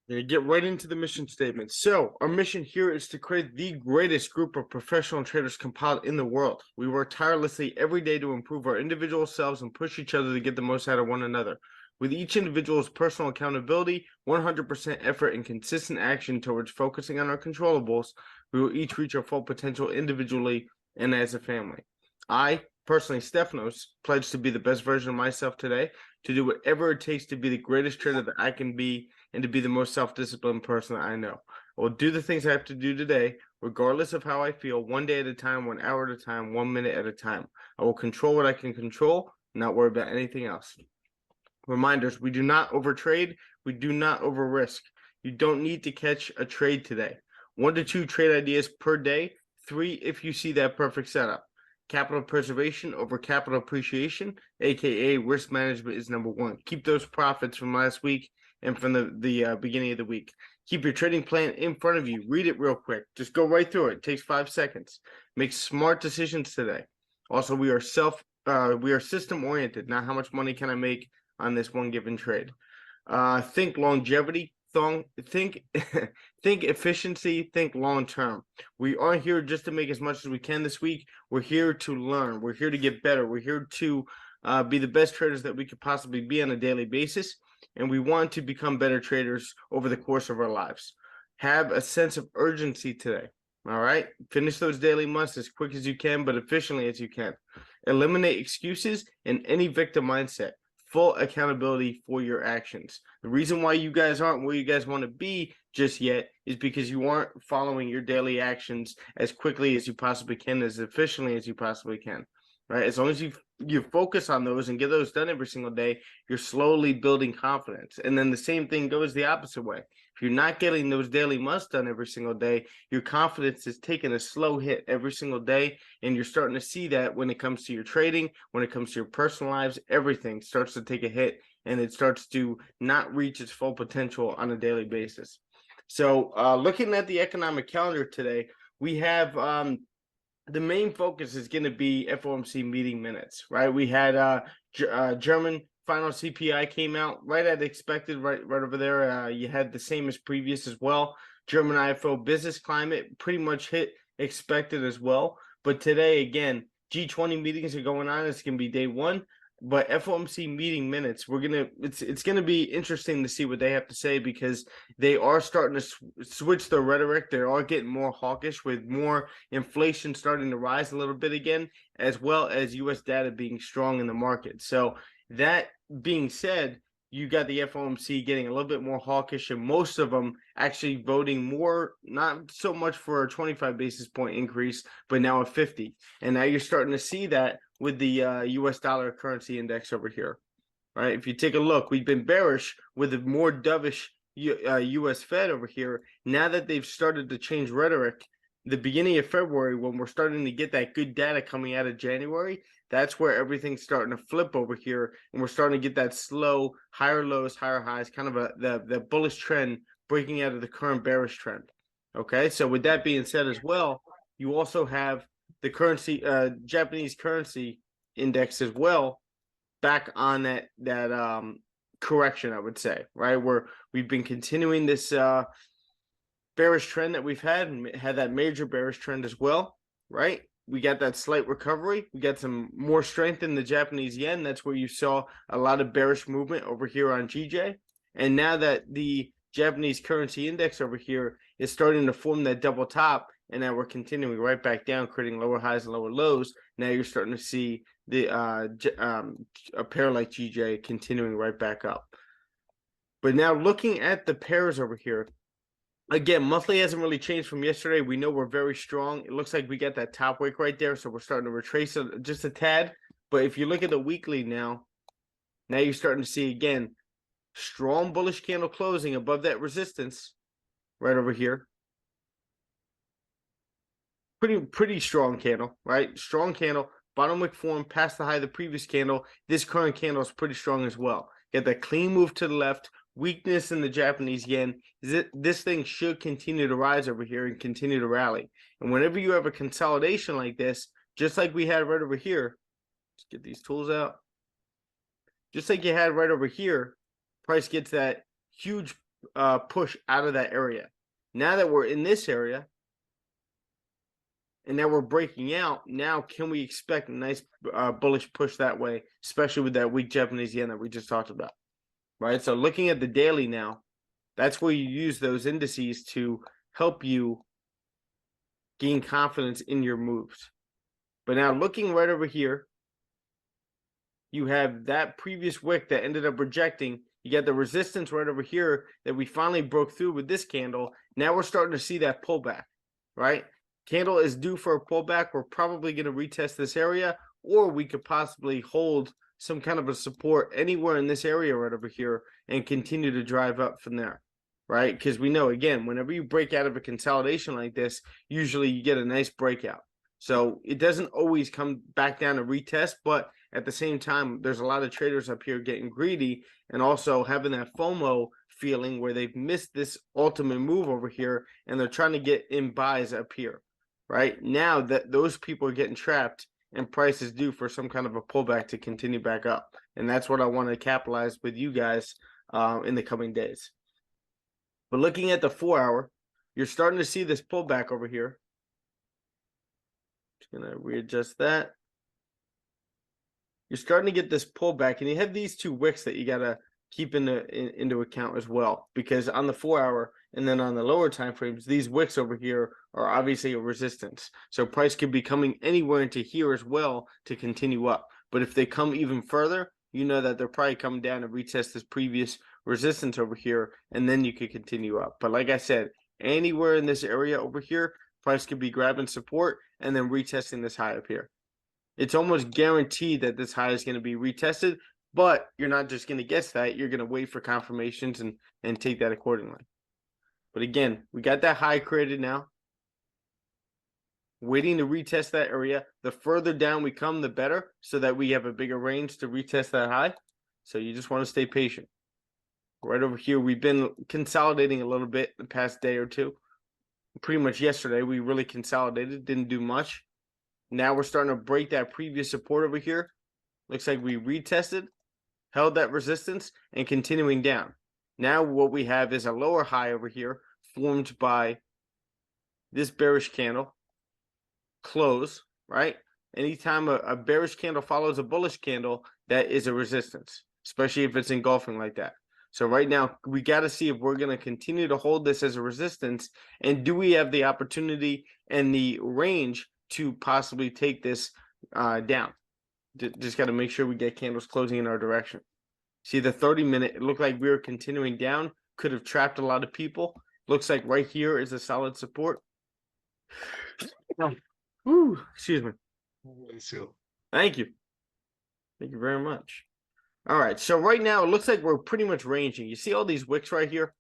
Gonna get right into the mission statement. So, our mission here is to create the greatest group of professional traders compiled in the world. We work tirelessly every day to improve our individual selves and push each other to get the most out of one another. With each individual's personal accountability, 100% effort, and consistent action towards focusing on our controllables, we will each reach our full potential individually and as a family. I, personally, Stefanos, pledge to be the best version of myself today, to do whatever it takes to be the greatest trader that I can be and to be the most self-disciplined person that I know. I will do the things I have to do today, regardless of how I feel, one day at a time, 1 hour at a time, 1 minute at a time. I will control what I can control, not worry about anything else. Reminders, we do not overtrade, we do not over risk. You don't need to catch a trade today. 1 to 2 trade ideas per day, 3 if you see that perfect setup. Capital preservation over capital appreciation, aka risk management, is number 1. Keep those profits from last week and from the beginning of the week. Keep your trading plan in front of you. Read it real quick. Just go right through it. It takes 5 seconds. Make smart decisions today. Also, we are system oriented. Not how much money can I make on this one given trade. Think longevity. Think efficiency. Think long term. We aren't here just to make as much as we can this week. We're here to learn. We're here to get better. We're here to be the best traders that we could possibly be on a daily basis. And we want to become better traders over the course of our lives. Have a sense of urgency today. All right. Finish those daily musts as quick as you can, but efficiently as you can. Eliminate excuses and any victim mindset. Full accountability for your actions. The reason why you guys aren't where you guys want to be just yet is because you aren't following your daily actions as quickly as you possibly can, as efficiently as you possibly can. Right? As long as you focus on those and get those done every single day, you're slowly building confidence. And then the same thing goes the opposite way. If you're not getting those daily musts done every single day, your confidence is taking a slow hit every single day. And you're starting to see that when it comes to your trading, when it comes to your personal lives, everything starts to take a hit and it starts to not reach its full potential on a daily basis. So looking at the economic calendar today, we have the main focus is going to be FOMC meeting minutes, right? We had German final CPI came out right as expected, right over there. You had the same as previous as well. German IFO business climate pretty much hit expected as well. But today, again, G20 meetings are going on. It's going to be day 1. But FOMC meeting minutes, it's gonna be interesting to see what they have to say, because they are starting to switch their rhetoric. They are getting more hawkish with more inflation starting to rise a little bit again, as well as U.S. data being strong in the market. So that being said, you got the FOMC getting a little bit more hawkish, and most of them actually voting more, not so much for a 25 basis point increase, but now a 50. And now you're starting to see that with the U.S. dollar currency index over here, right? If you take a look, we've been bearish with a more dovish U.S. Fed over here. Now that they've started to change rhetoric, the beginning of February, when we're starting to get that good data coming out of January, that's where everything's starting to flip over here, and we're starting to get that slow, higher lows, higher highs, kind of the bullish trend breaking out of the current bearish trend. Okay, so with that being said as well, you also have the currency, Japanese currency index as well, back on that correction, I would say, right? Where we've been continuing this bearish trend that we've had, and had that major bearish trend as well, right? We got that slight recovery. We got some more strength in the Japanese yen. That's where you saw a lot of bearish movement over here on GJ. And now that the Japanese currency index over here is starting to form that double top, and now we're continuing right back down, creating lower highs and lower lows. Now you're starting to see the a pair like GJ continuing right back up. But now looking at the pairs over here, again, monthly hasn't really changed from yesterday. We know we're very strong. It looks like we got that top wick right there, so we're starting to retrace it just a tad. But if you look at the weekly now you're starting to see, again, strong bullish candle closing above that resistance right over here. Pretty strong candle, right? Strong candle, bottom wick form past the high of the previous candle. This current candle is pretty strong as well. Get that clean move to the left, weakness in the Japanese yen. This thing should continue to rise over here and continue to rally. And whenever you have a consolidation like this, just like we had right over here, let's get these tools out. Just like you had right over here, price gets that huge push out of that area. Now that we're in this area, and now we're breaking out, now can we expect a nice bullish push that way, especially with that weak Japanese yen that we just talked about, right? So looking at the daily now, that's where you use those indices to help you gain confidence in your moves. But now looking right over here, you have that previous wick that ended up rejecting. You got the resistance right over here that we finally broke through with this candle. Now we're starting to see that pullback, right? Candle is due for a pullback. We're probably going to retest this area, or we could possibly hold some kind of a support anywhere in this area right over here and continue to drive up from there, right? Because we know, again, whenever you break out of a consolidation like this, usually you get a nice breakout. So it doesn't always come back down to retest, but at the same time, there's a lot of traders up here getting greedy and also having that FOMO feeling where they've missed this ultimate move over here and they're trying to get in buys up here. Right now, that those people are getting trapped and price is due for some kind of a pullback to continue back up. And that's what I want to capitalize with you guys in the coming days. But looking at the 4 hour, you're starting to see this pullback over here. Just going to readjust that. You're starting to get this pullback, and you have these two wicks that you got to keep into account as well, because on the 4 hour and then on the lower time frames, these wicks over here are obviously a resistance. So price could be coming anywhere into here as well to continue up. But if they come even further, you know that they're probably coming down and retest this previous resistance over here, and then you could continue up. But like I said, anywhere in this area over here, price could be grabbing support and then retesting this high up here. It's almost guaranteed that this high is going to be retested, but you're not just going to guess that. You're going to wait for confirmations and take that accordingly. But again, we got that high created now. Waiting to retest that area. The further down we come, the better, so that we have a bigger range to retest that high. So you just want to stay patient. Right over here, we've been consolidating a little bit the past day or two. Pretty much yesterday, we really consolidated, didn't do much. Now we're starting to break that previous support over here. Looks like we retested, held that resistance, and continuing down. Now what we have is a lower high over here formed by this bearish candle close, right? Anytime a bearish candle follows a bullish candle, that is a resistance, especially if it's engulfing like that. So right now, we got to see if we're going to continue to hold this as a resistance, and do we have the opportunity and the range to possibly take this down. Just got to make sure we get candles closing in our direction. See the 30-minute, it looked like we were continuing down, could have trapped a lot of people. Looks like right here is a solid support. Whew, excuse me. Thank you. Thank you very much. All right, so right now it looks like we're pretty much ranging. You see all these wicks right here,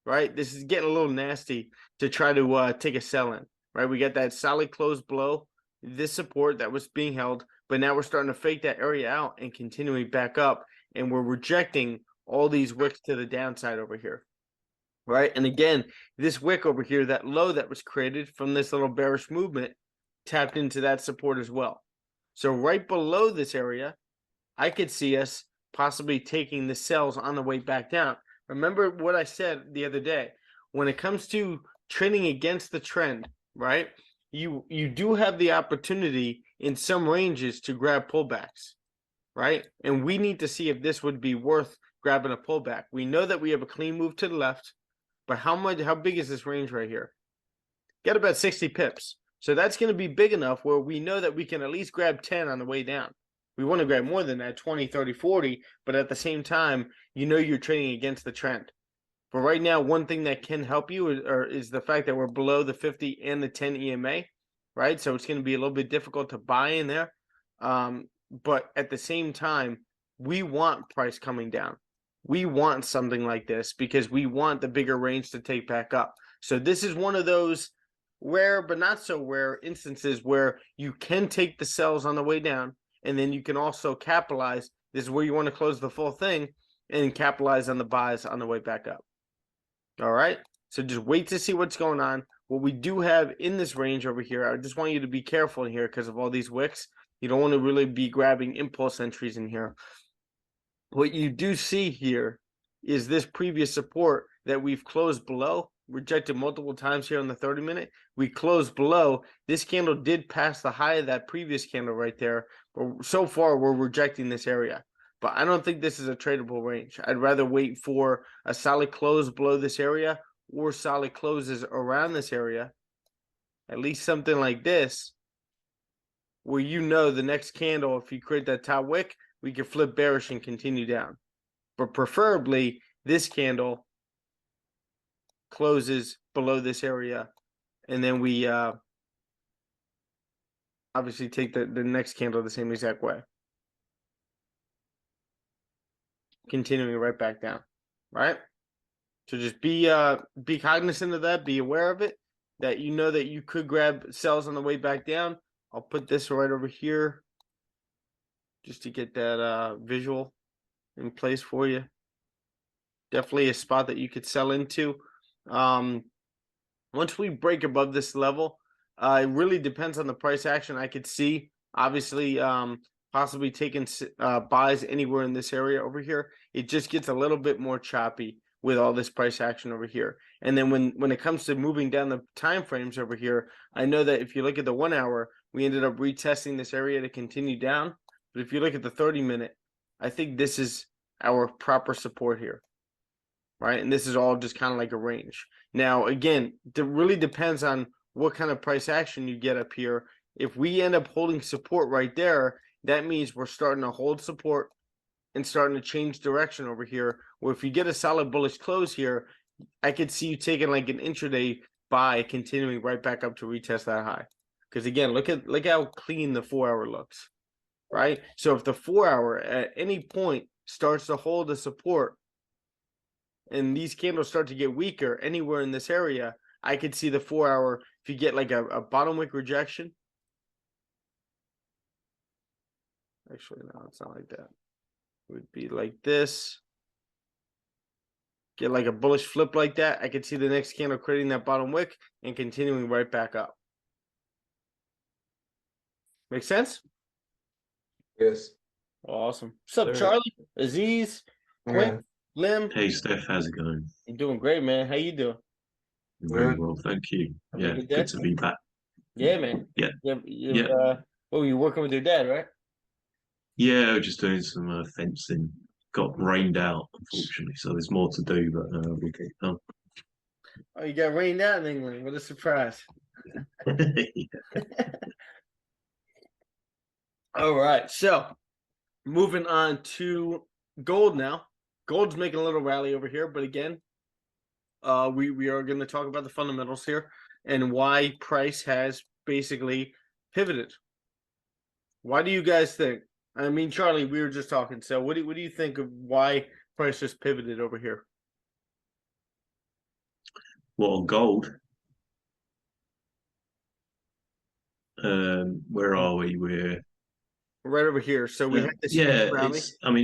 right? This is getting a little nasty to try to take a sell in. Right, we got that solid close below this support that was being held, but now we're starting to fake that area out and continuing back up, and we're rejecting all these wicks to the downside over here, right? And again, this wick over here, that low that was created from this little bearish movement, tapped into that support as well. So right below this area, I could see us possibly taking the sells on the way back down. Remember what I said the other day, when it comes to trading against the trend, right? You do have the opportunity in some ranges to grab pullbacks, right? And we need to see if this would be worth grabbing a pullback. We know that we have a clean move to the left, but how big is this range right here? Got about 60 pips. So that's going to be big enough where we know that we can at least grab 10 on the way down. We want to grab more than that, 20, 30, 40, but at the same time, you know you're trading against the trend. But right now, one thing that can help you is the fact that we're below the 50 and the 10 EMA, right? So it's going to be a little bit difficult to buy in there. But at the same time, we want price coming down. We want something like this because we want the bigger range to take back up. So this is one of those rare but not so rare instances where you can take the sells on the way down, and then you can also capitalize. This is where you want to close the full thing and capitalize on the buys on the way back up. All right, so just wait to see what's going on. What we do have in this range over here, I just want you to be careful in here because of all these wicks. You don't want to really be grabbing impulse entries in here. What you do see here is this previous support that we've closed below, rejected multiple times here on the 30-minute. We closed below. This candle did pass the high of that previous candle right there, but so far we're rejecting this area. But I don't think this is a tradable range. I'd rather wait for a solid close below this area or solid closes around this area, at least something like this, where you know the next candle, if you create that top wick, we can flip bearish and continue down. But preferably, this candle closes below this area, and then we obviously take the next candle the same exact way. Continuing right back down, right? So just be cognizant of that, be aware of it, that you know that you could grab sells on the way back down. I'll put this right over here just to get that visual in place for you. Definitely a spot that you could sell into. Once we break above this level, it really depends on the price action. I could see, obviously, possibly taking buys anywhere in this area over here. It just gets a little bit more choppy with all this price action over here. And then when it comes to moving down the time frames over here, I know that if you look at the 1 hour, we ended up retesting this area to continue down. But if you look at the 30-minute, I think this is our proper support here, right? And this is all just kind of like a range. Now, again, it really depends on what kind of price action you get up here. If we end up holding support right there, that means we're starting to hold support and starting to change direction over here. Where if you get a solid bullish close here, I could see you taking like an intraday buy, continuing right back up to retest that high. Because again, look how clean the 4 hour looks, right? So if the 4 hour at any point starts to hold the support and these candles start to get weaker anywhere in this area, I could see the 4 hour, if you get like a bottom wick rejection. Actually, no, it's not like that. It would be like this. Get like a bullish flip like that. I could see the next candle creating that bottom wick and continuing right back up. Make sense? Yes. Awesome. What's up, Sir. Charlie? Aziz? Clint? Lim? Hey Steph, how's it going? You're doing great, man. How you doing? Very well, thank you. Having a Yeah, good day? good to be back. Yeah, man. Yeah. Yeah. Oh, you're working with your dad, right? Yeah, just doing some fencing. Got rained out, unfortunately, so there's more to do, but we'll get it done. Oh, you got rained out in England. What a surprise. All right. So moving on to gold now. Gold's making a little rally over here, but again, we are going to talk about the fundamentals here and why price has basically pivoted. Why do you guys think? I mean, Charlie, we were just talking. So what do you think of why price just pivoted over here? Well, on gold, where are we? We're right over here. So we had this yeah, rally.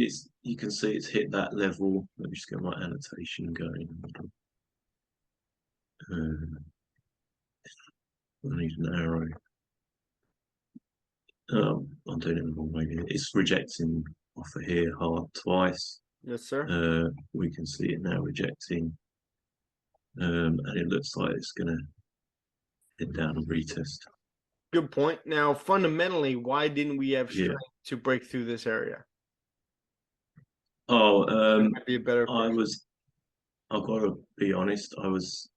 it's you can see it's hit that level. Let me just get my annotation going. I need an arrow. I'm doing it the wrong way here. It's rejecting off of here hard twice. Yes, sir. We can see it now rejecting. And it looks like it's gonna head down and retest. Good point. Now, fundamentally, why didn't we have strength to break through this area? That might be a better question. I've got to be honest, I was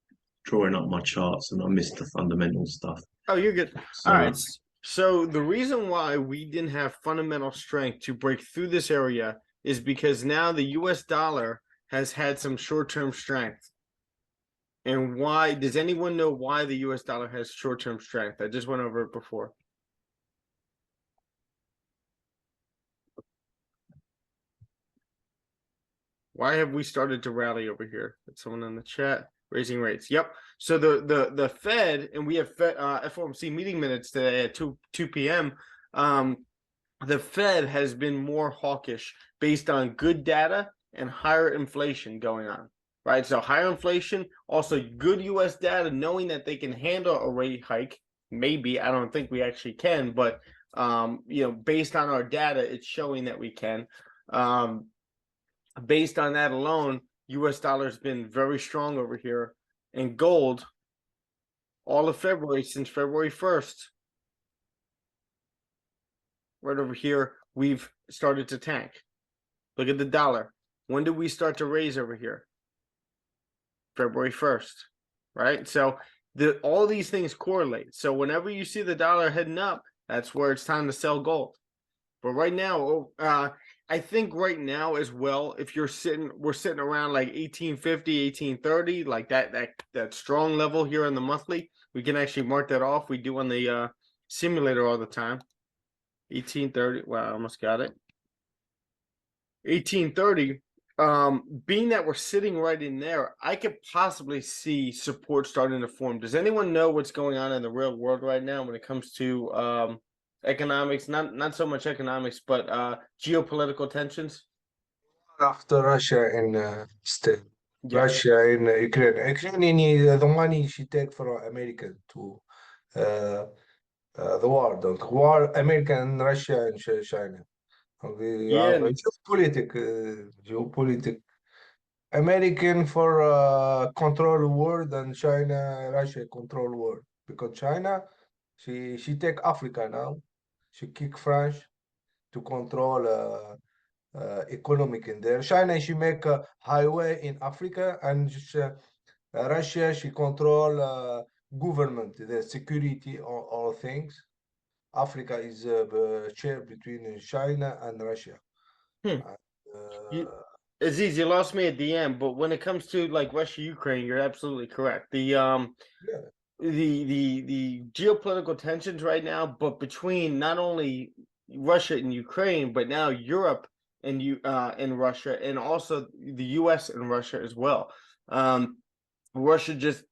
drawing up my charts and I missed the fundamental stuff. Oh, you're good. So, all right. So the reason why we didn't have fundamental strength to break through this area is because now the US dollar has had some short-term strength. And why? Does anyone know why the US dollar has short-term strength? I just went over it before. Why have we started to rally over here? That's someone in the chat. Raising rates. Yep. So the Fed, and we have Fed, FOMC meeting minutes today at 2 p.m. The Fed has been more hawkish based on good data and higher inflation going on, right? So higher inflation, also good U.S. data, knowing that they can handle a rate hike. Maybe, I don't think we actually can, but based on our data, it's showing that we can. Based on that alone, US dollar has been very strong over here, and gold all of February, since February 1st, right over here, we've started to tank. Look at the dollar. When did we start to raise over here? February 1st, right? So all these things correlate. So whenever you see the dollar heading up, that's where it's time to sell gold. But right now, I think right now as well, if we're sitting around like 1850, 1830, like that strong level here on the monthly, we can actually mark that off. We do on the simulator all the time. 1830. Wow, I almost got it. 1830. Being that we're sitting right in there, I could possibly see support starting to form. Does anyone know what's going on in the real world right now when it comes to economics? Not so much economics, but geopolitical tensions. After Russia and Yeah. Russia in Ukraine. Ukraine, the money she take from America to uh, the war, the war, America and Russia and China. We Yeah. have a geopolitic. American for control world and China, Russia control world because China, she take Africa now, she kick France to control economic in there. China, she make a highway in Africa, and Russia, she control government, the security, all things. Africa is the chair between China and Russia. Hmm. You, Uh, Aziz, you lost me at the end, but when it comes to like Russia, Ukraine, you're absolutely correct. yeah, The geopolitical tensions right now, but between not only Russia and Ukraine, but now Europe and Russia, and also the U.S. and Russia as well. Russia just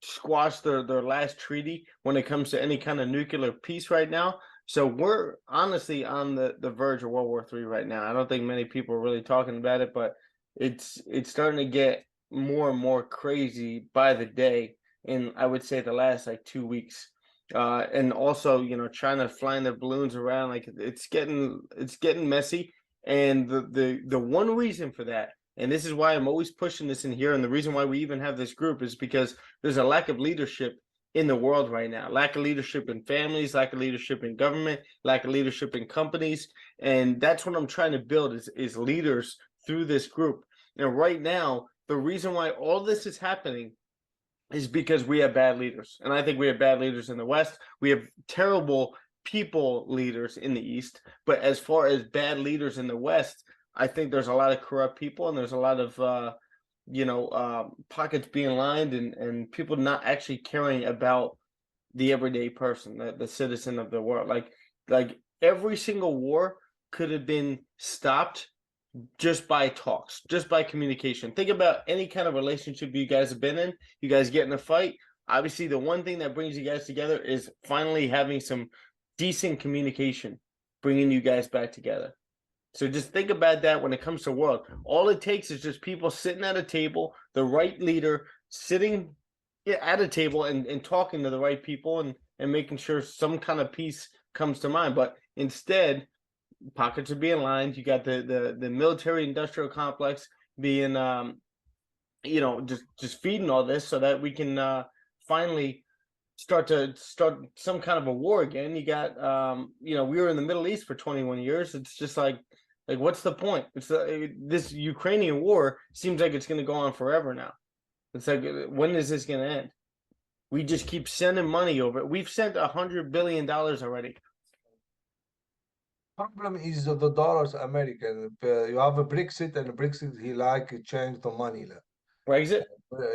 squashed their last treaty when it comes to any kind of nuclear peace right now. So we're honestly on the verge of World War III right now. I don't think many people are really talking about it, but it's starting to get more and more crazy by the day. In I would say the last like 2 weeks, and also China flying their balloons around, like it's getting messy. And the one reason for that, and this is why I'm always pushing this in here, and the reason why we even have this group is because there's a lack of leadership in the world right now. Lack of leadership in families, lack of leadership in government, lack of leadership in companies. And that's what I'm trying to build is leaders through this group. And right now, the reason why all this is happening is because we have bad leaders. And I think we have bad leaders in the West. We have terrible people leaders in the East. But as far as bad leaders in the West, I think there's a lot of corrupt people, and there's a lot of pockets being lined, and people not actually caring about the everyday person, the citizen of the world. Like every single war could have been stopped just by talks, just by communication. Think about any kind of relationship you guys have been in. You guys get in a fight. Obviously, the one thing that brings you guys together is finally having some decent communication, bringing you guys back together. So just think about that when it comes to world. All it takes is just people sitting at a table, the right leader sitting at a table and talking to the right people, and making sure some kind of peace comes to mind. But instead, pockets are being lined. You got the military industrial complex being just feeding all this so that we can finally start some kind of a war again. You got we were in the Middle East for 21 years. It's just like what's the point? It's this Ukrainian war seems like it's going to go on forever now. It's like, when is this going to end? We just keep sending money over. We've sent $100 billion already. problem is the dollars American. You have a Brexit, and Brexit he like change the money. Brexit?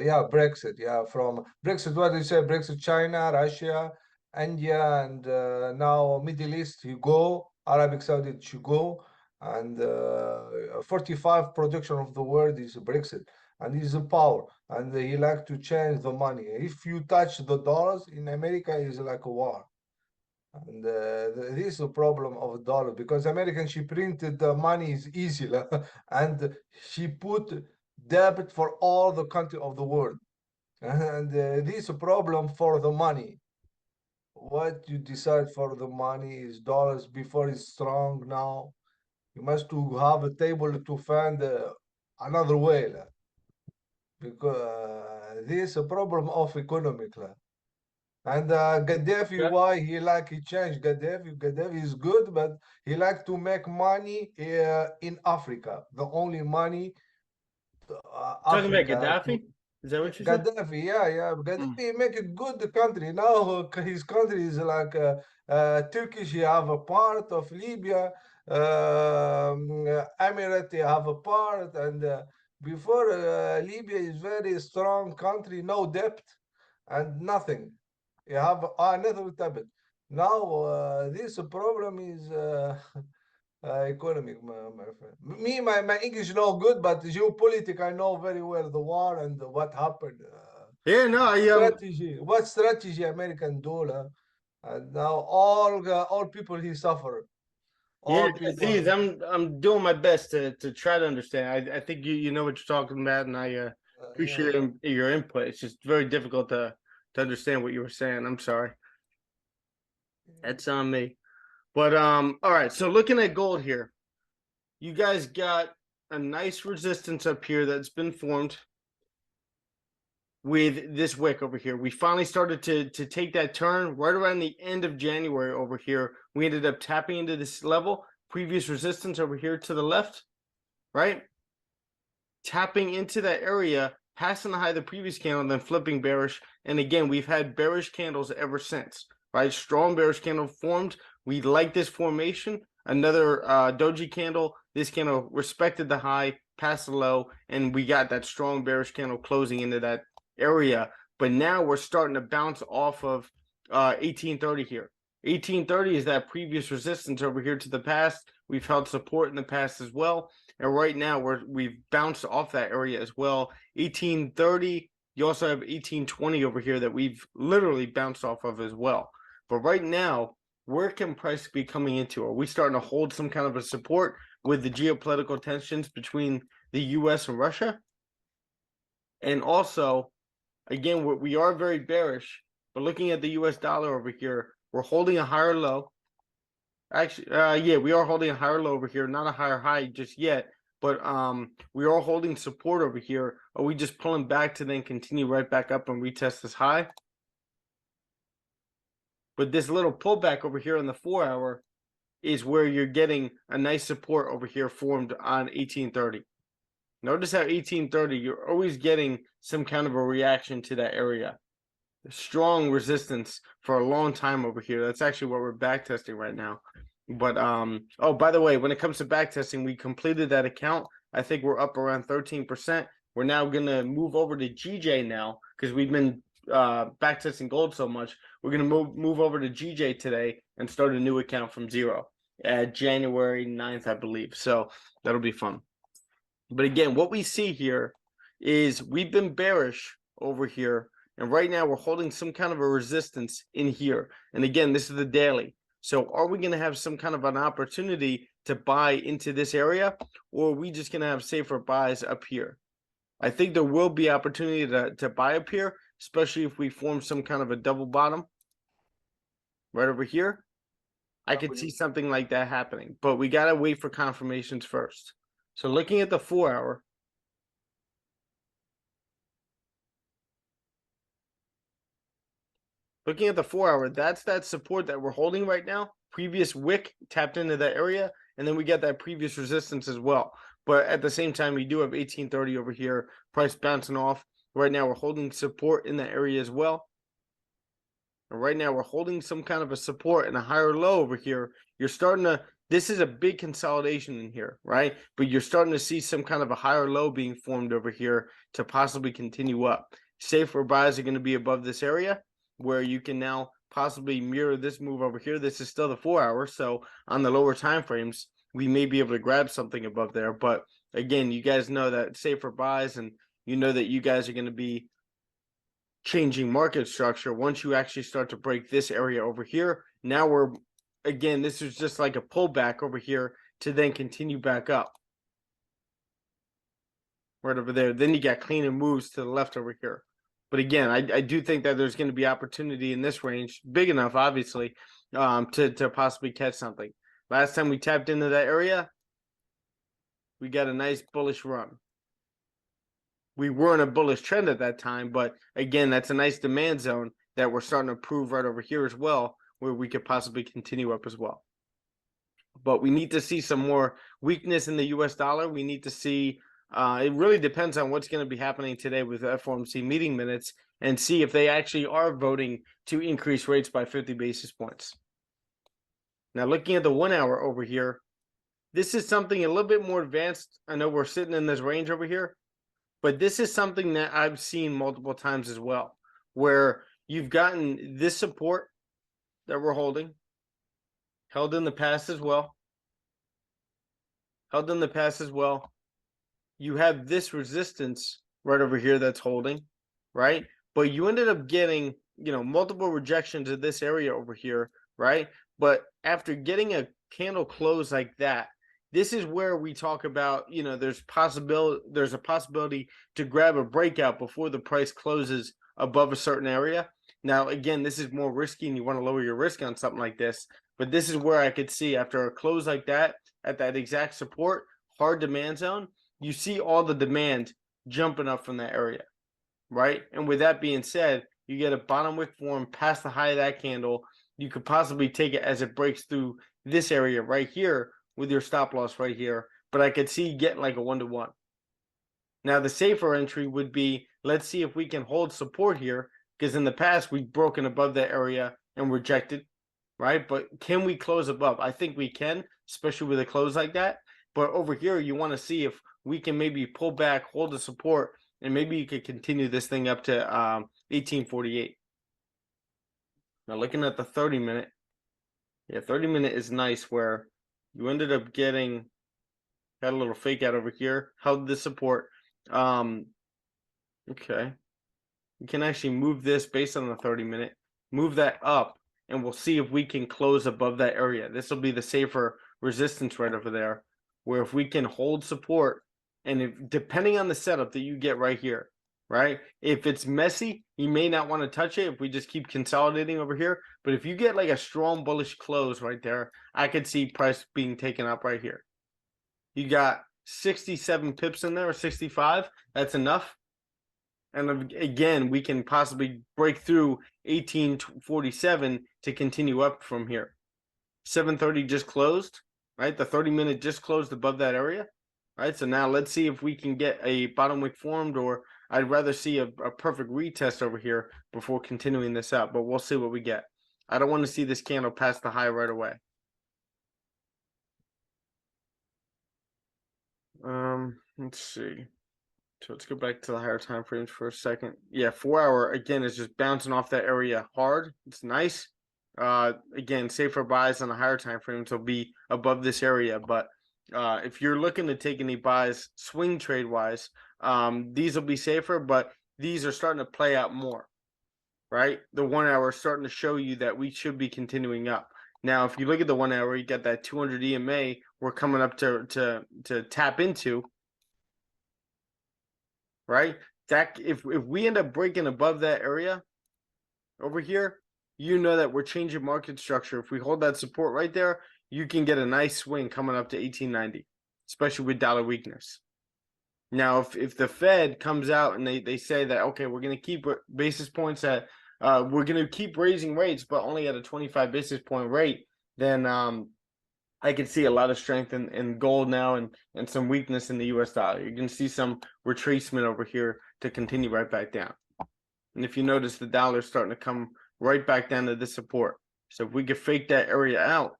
Yeah, Brexit. Yeah, from Brexit, what do you say? Brexit, China, Russia, India, and now Middle East. You go Arabic Saudi. You go, and 45 production of the world is Brexit, and he's a power, and he like to change the money. If you touch the dollars in America, is like a war. And this is a problem of dollar because American she printed the money is easy and she put debit for all the country of the world. And this is a problem for the money. What you decide for the money is dollars before it's strong now. You must to have a table to find another way. because this a problem of economic. And Gaddafi, Yeah. why he changed Gaddafi? Gaddafi is good, but he like to make money in Africa. The only money Talking about Africa. Gaddafi? Is that what you said? Gaddafi, yeah. Mm. Gaddafi make a good country. Now his country is like Turkish. He have a part of Libya. Emirate have a part, and before Libya is very strong country, no debt and nothing. You have nothing with debt. Now this problem is economic, my friend. My English no good, but geopolitics I know very well. The war and what happened. Yeah, no, Strategy. What strategy American do? And now all people he suffer. yeah, All Aziz, people. I'm doing my best to try to understand. I think you know what you're talking about, and I appreciate Yeah. your input. It's just very difficult to understand what you were saying. I'm sorry. That's on me. But all right. So looking at gold here, you guys got a nice resistance up here that's been formed with this wick over here. We finally started to take that turn right around the end of January over here. We ended up tapping into this level, previous resistance over here to the left, right? Tapping into that area, passing the high of the previous candle, then flipping bearish. And again, we've had bearish candles ever since, right? Strong bearish candle formed. We like this formation. Another doji candle. This candle respected the high, passed the low, and we got that strong bearish candle closing into that area. But now we're starting to bounce off of 1830 here. 1830 is that previous resistance over here to the past. We've held support in the past as well. And right now we've bounced off that area as well. 1830. You also have 1820 over here that we've literally bounced off of as well. But right now, where can price be coming into? Are we starting to hold some kind of a support with the geopolitical tensions between the U.S. and Russia? And also, again, we are very bearish, but looking at the U.S. dollar over here, we're holding a higher low. Actually, yeah, we are holding a higher low over here, not a higher high just yet, but we are holding support over here. Are we just pulling back to then continue right back up and retest this high? But this little pullback over here on the 4-hour is where you're getting a nice support over here formed on 1830. Notice how 1830, you're always getting some kind of a reaction to that area. Strong resistance for a long time over here. That's actually what we're back testing right now. But oh, by the way, when it comes to back testing, we completed that account. I think we're up around 13%. We're now gonna move over to GJ now because we've been back testing gold so much. We're gonna move over to GJ today and start a new account from zero at January 9th, I believe. So that'll be fun. But again, what we see here is we've been bearish over here. And right now we're holding some kind of a resistance in here. And again, this is the daily. So are we going to have some kind of an opportunity to buy into this area? Or are we just going to have safer buys up here? I think there will be opportunity to buy up here, especially if we form some kind of a double bottom right over here. I could see something like that happening. But we got to wait for confirmations first. So looking at the 4-hour, that's that support that we're holding right now. Previous wick tapped into that area, and then we get that previous resistance as well. But at the same time, we do have 1830 over here, price bouncing off. Right now, we're holding support in that area as well. And right now, we're holding some kind of a support and a higher low over here. You're starting to, this is a big consolidation in here, right? But you're starting to see some kind of a higher low being formed over here to possibly continue up. Safer buys are going to be above this area where you can now possibly mirror this move over here. This is still the 4-hour. So on the lower time frames, we may be able to grab something above there. But again, you guys know that safer buys, and you know that you guys are going to be changing market structure once you actually start to break this area over here. Now we're, again, this is just like a pullback over here to then continue back up right over there. Then you got cleaner moves to the left over here. But again, I do think that there's going to be opportunity in this range, big enough, obviously, to possibly catch something. Last time we tapped into that area, we got a nice bullish run. we were in a bullish trend at that time, but again, that's a nice demand zone that we're starting to prove right over here as well, where we could possibly continue up as well. But we need to see some more weakness in the US dollar. We need to see, it really depends on what's going to be happening today with FOMC meeting minutes and see if they actually are voting to increase rates by 50 basis points. Now, looking at the 1 hour over here, this is something a little bit more advanced. I know we're sitting in this range over here, but this is something that I've seen multiple times as well, where you've gotten this support that we're holding, held in the past as well. Held in the past as well. You have this resistance right over here that's holding, right? But you ended up getting, multiple rejections of this area over here, right? But after getting a candle close like that, this is where we talk about, there's a possibility to grab a breakout before the price closes above a certain area. Now, again, this is more risky and you want to lower your risk on something like this. But this is where I could see after a close like that, at that exact support, hard demand zone, you see all the demand jumping up from that area, right? And with that being said, you get a bottom wick form past the high of that candle. You could possibly take it as it breaks through this area right here with your stop loss right here. But I could see getting like a 1-to-1. Now, the safer entry would be, let's see if we can hold support here, because in the past we've broken above that area and rejected, right? But can we close above? I think we can, especially with a close like that. But over here, you want to see if we can maybe pull back, hold the support, and maybe you could continue this thing up to 1848. Now, looking at the 30-minute, 30-minute is nice, where you ended up getting, got a little fake out over here, held the support. Okay. You can actually move this based on the 30-minute, move that up, and we'll see if we can close above that area. This will be the safer resistance right over there, where if we can hold support, and if depending on the setup that you get right here, right? If it's messy, you may not want to touch it if we just keep consolidating over here. But if you get like a strong bullish close right there, I could see price being taken up right here. You got 67 pips in there, or 65. That's enough. And again, we can possibly break through 1847 to continue up from here. 7:30 just closed, right? The 30-minute just closed above that area, right? So now let's see if we can get a bottom wick formed, or I'd rather see a perfect retest over here before continuing this up, but we'll see what we get. I don't want to see this candle pass the high right away. Let's see. So let's go back to the higher time frames for a second. Yeah, 4 hour again is just bouncing off that area hard. It's nice. Again, safer buys on the higher time frames will be above this area. But if you're looking to take any buys swing trade wise, these will be safer, but these are starting to play out more. Right? The 1 hour is starting to show you that we should be continuing up. Now, if you look at the 1 hour, you got that 200 EMA we're coming up to tap into. Right? That if we end up breaking above that area over here, you know that we're changing market structure. If we hold that support right there, you can get a nice swing coming up to 1890, especially with dollar weakness. Now, if the Fed comes out and they say that, okay, we're going to keep basis points at, we're going to keep raising rates, but only at a 25 basis point rate, then I can see a lot of strength in gold now and some weakness in the US dollar. You're going to see some retracement over here to continue right back down. And if you notice, the dollar is starting to come right back down to this support. So if we could fake that area out,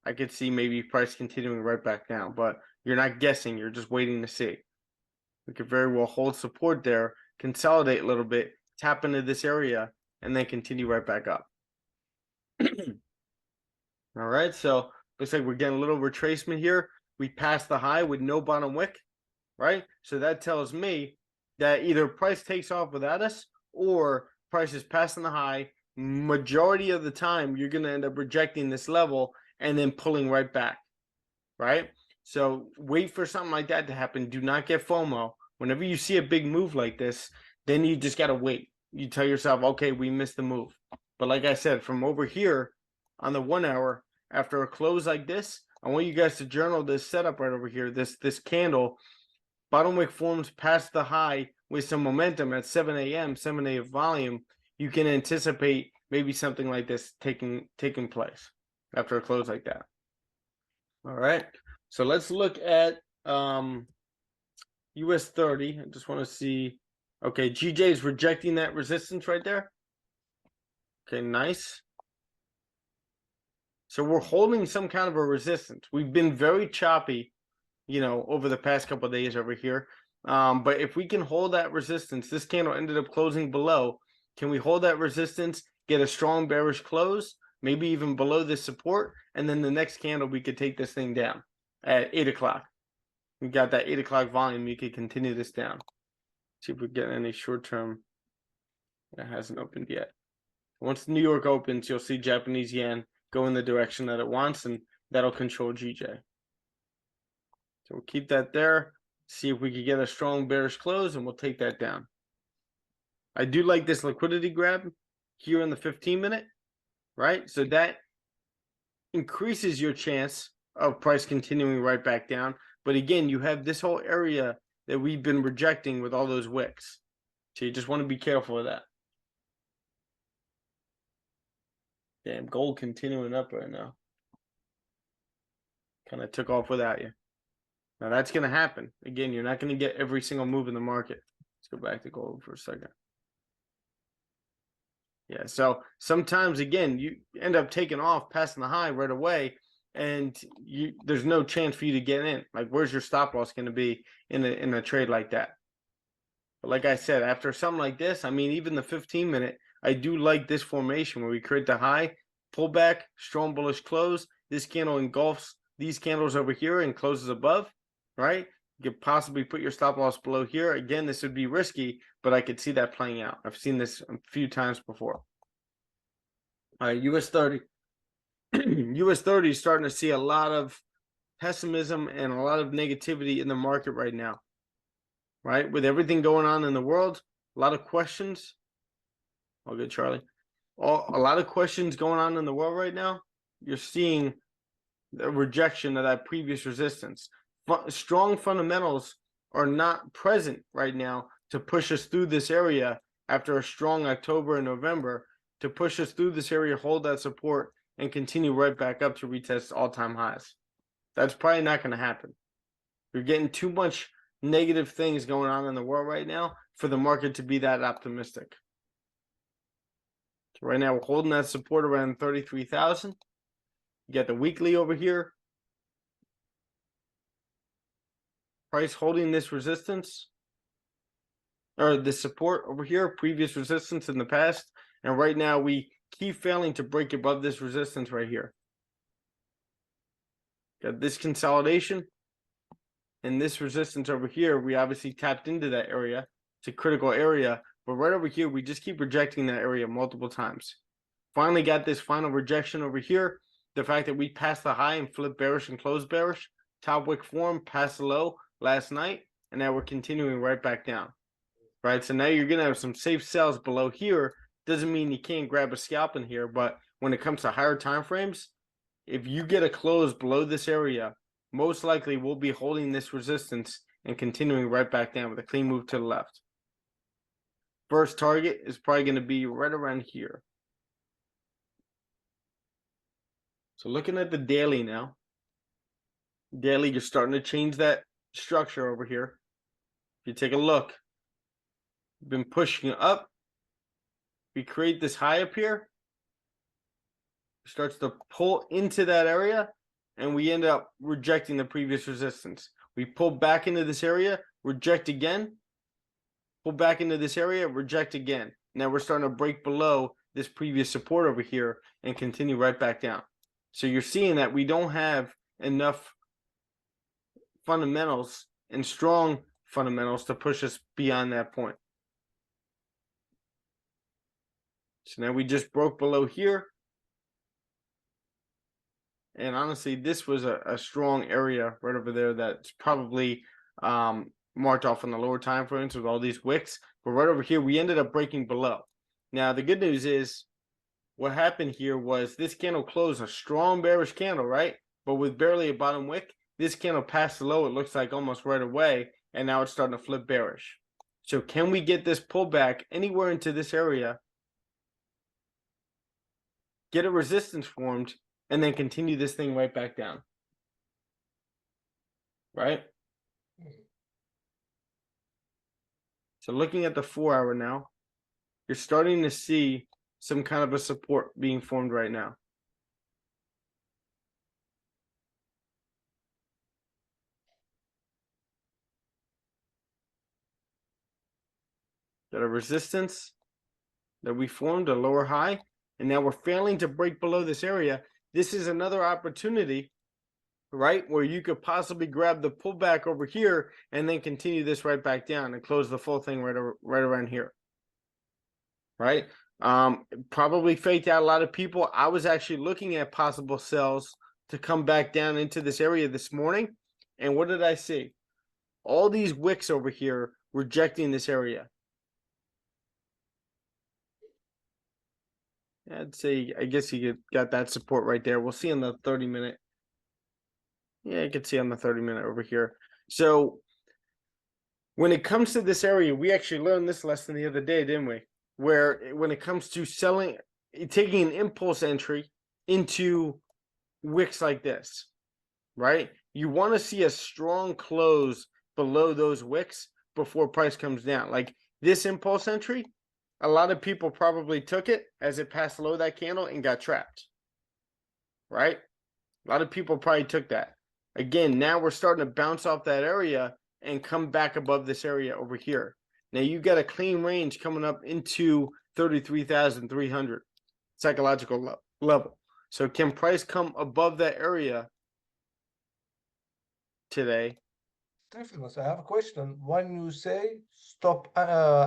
I could see maybe price continuing right back down. But you're not guessing, you're just waiting to see. We could very well hold support there, consolidate a little bit, tap into this area, and then continue right back up. All right, so looks like we're getting a little retracement here. We passed the high with no bottom wick, right? So that tells me that either price takes off without us, or price is passing the high. Majority of the time, you're going to end up rejecting this level and then pulling right back, right? So wait for something like that to happen. Do not get FOMO. Whenever you see a big move like this, then you just got to wait. You tell yourself, okay, we missed the move. But like I said, from over here on the 1 hour, after a close like this, I want you guys to journal this setup right over here. This candle, bottom wick forms past the high with some momentum at 7 a.m., 7 a.m. volume, you can anticipate maybe something like this taking place after a close like that. All right. So let's look at US 30. I just want to see. Okay, GJ is rejecting that resistance right there. Okay, nice. So we're holding some kind of a resistance. We've been very choppy, you know, over the past couple of days over here. But if we can hold that resistance, this candle ended up closing below. Can we hold that resistance, get a strong bearish close, maybe even below this support, and then the next candle we could take this thing down at 8 o'clock. We got that 8 o'clock volume. You could continue this down. See if we get any short term. It hasn't opened yet. Once New York opens, you'll see Japanese yen go in the direction that it wants, and that'll control GJ. So we'll keep that there. See if we can get a strong bearish close, and we'll take that down. I do like this liquidity grab here in the 15-minute, right? So that increases your chance of price continuing right back down. But again, you have this whole area that we've been rejecting with all those wicks. So you just want to be careful of that. Damn, gold continuing up right now. Kind of took off without you. Now that's going to happen. Again, you're not going to get every single move in the market. Let's go back to gold for a second. Yeah, so sometimes, again, you end up taking off, passing the high right away, and there's no chance for you to get in. Like, where's your stop loss going to be in a trade like that? But like I said, after something like this, I mean, even the 15-minute, I do like this formation where we create the high, pull back, strong bullish close. This candle engulfs these candles over here and closes above, right? You could possibly put your stop loss below here. Again, this would be risky, but I could see that playing out. I've seen this a few times before. All right, US 30. US 30 is starting to see a lot of pessimism and a lot of negativity in the market right now, right? With everything going on in the world, a lot of questions. All good, Charlie. A lot of questions going on in the world right now. You're seeing the rejection of that previous resistance. Strong fundamentals are not present right now to push us through this area after a strong October and November, to push us through this area, hold that support, and continue right back up to retest all-time highs. That's probably not going to happen. You're getting too much negative things going on in the world right now for the market to be that optimistic. So right now, we're holding that support around 33,000. You got the weekly over here. Price holding this resistance, or the support over here, previous resistance in the past. And right now, we keep failing to break above this resistance right here. Got this consolidation and this resistance over here. We obviously tapped into that area. It's a critical area. But right over here, we just keep rejecting that area multiple times. Finally got this final rejection over here. The fact that we passed the high and flipped bearish and closed bearish. Top wick form, passed the low last night. And now we're continuing right back down. Right, so now you're going to have some safe sells below here. Doesn't mean you can't grab a scalp in here. But when it comes to higher time frames, if you get a close below this area, most likely we'll be holding this resistance and continuing right back down with a clean move to the left. First target is probably going to be right around here. So looking at the daily now. Daily, you're starting to change that structure over here. If you take a look, been pushing up. We create this high up here. Starts to pull into that area, and we end up rejecting the previous resistance. We pull back into this area, reject again, pull back into this area, reject again. Now we're starting to break below this previous support over here and continue right back down. So you're seeing that we don't have enough fundamentals and strong fundamentals to push us beyond that point. So now we just broke below here. And honestly, this was a strong area right over there that's probably marked off on the lower time frames with all these wicks. But right over here, we ended up breaking below. Now, the good news is what happened here was this candle closed a strong bearish candle, right? But with barely a bottom wick, this candle passed the low, it looks like almost right away. And now it's starting to flip bearish. So can we get this pullback anywhere into this area, get a resistance formed, and then continue this thing right back down? Right? So looking at the 4-hour now, you're starting to see some kind of a support being formed right now. Got a resistance that we formed, a lower high, and now we're failing to break below this area. This is another opportunity, right, where you could possibly grab the pullback over here and then continue this right back down and close the full thing right around here. Right? Probably faked out a lot of people. I was actually looking at possible sells to come back down into this area this morning. And what did I see? All these wicks over here rejecting this area. I'd say, I guess you got that support right there. We'll see on the 30-minute. Yeah, you can see on the 30-minute over here. So when it comes to this area, we actually learned this lesson the other day, didn't we? Where when it comes to selling, taking an impulse entry into wicks like this, right? You want to see a strong close below those wicks before price comes down. Like this impulse entry, a lot of people probably took it as it passed below that candle and got trapped, right? A lot of people probably took that. Again, now we're starting to bounce off that area and come back above this area over here. Now you got a clean range coming up into 33,300 psychological level. So can price come above that area today? Stephanos, I have a question. When you say stop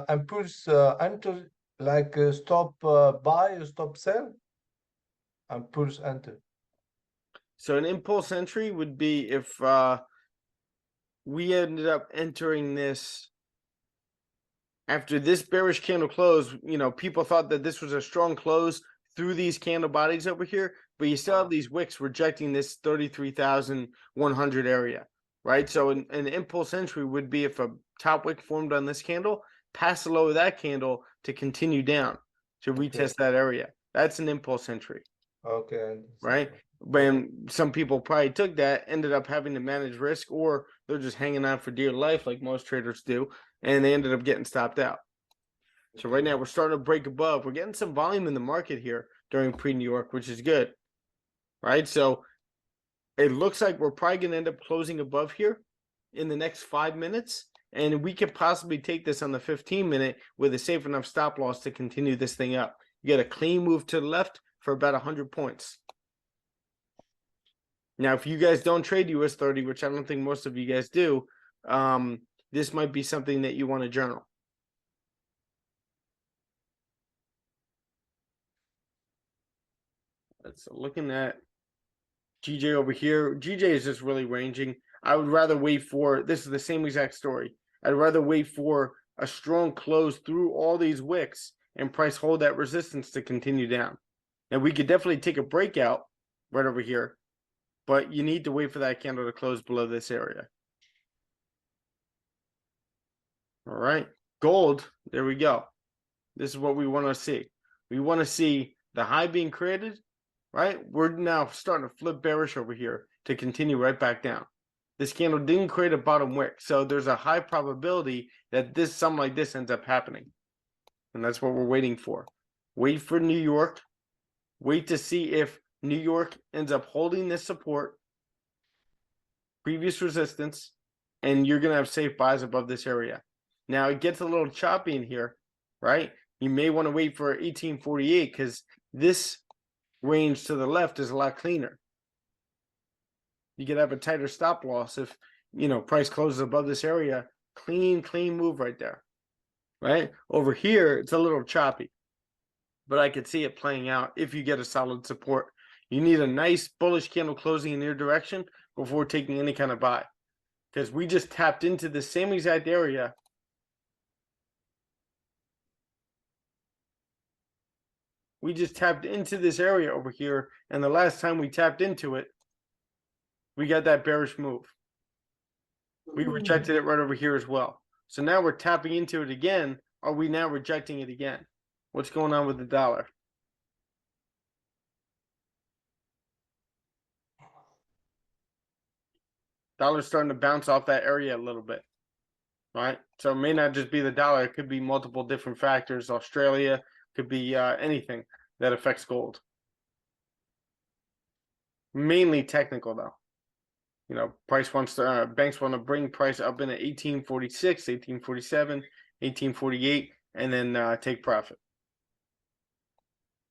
impulse enter, like stop buy or stop sell, impulse enter. So an impulse entry would be if we ended up entering this after this bearish candle close. You know, people thought that this was a strong close through these candle bodies over here, but you still have these wicks rejecting this 33,100 area, right? So an impulse entry would be if a top wick formed on this candle, pass below that candle to continue down to retest that area. That's an impulse entry. Okay. Right? But some people probably took that, ended up having to manage risk, or they're just hanging on for dear life like most traders do, and they ended up getting stopped out. So right now we're starting to break above. We're getting some volume in the market here during pre-New York, which is good, right? So it looks like we're probably going to end up closing above here in the next 5 minutes, and we could possibly take this on the 15-minute with a safe enough stop loss to continue this thing up. You get a clean move to the left for about 100 points. Now, if you guys don't trade US 30, which I don't think most of you guys do, this might be something that you want to journal. So looking at GJ over here, GJ is just really ranging. I would rather wait for, this is the same exact story. I'd rather wait for a strong close through all these wicks and price hold that resistance to continue down. Now, we could definitely take a breakout right over here, but you need to wait for that candle to close below this area. All right. Gold, there we go. This is what we want to see. We want to see the high being created, right? We're now starting to flip bearish over here to continue right back down. This candle didn't create a bottom wick, so there's a high probability that something like this ends up happening. And that's what we're waiting for. Wait for New York. Wait to see if New York ends up holding this support, previous resistance, and you're going to have safe buys above this area. Now, it gets a little choppy in here, right? You may want to wait for 1848 because this range to the left is a lot cleaner. You could have a tighter stop loss if, price closes above this area. Clean move right there, right? Over here, it's a little choppy, but I could see it playing out if you get a solid support. You need a nice bullish candle closing in your direction before taking any kind of buy, because we just tapped into the same exact area. We just tapped into this area over here, and the last time we tapped into it, we got that bearish move. We rejected it right over here as well. So now we're tapping into it again. Are we now rejecting it again? What's going on with the dollar? Dollar's starting to bounce off that area a little bit. All right. So it may not just be the dollar. It could be multiple different factors. Australia could be anything that affects gold. Mainly technical, though. You know, price wants to, banks want to bring price up into 1846, 1847, 1848, and then take profit.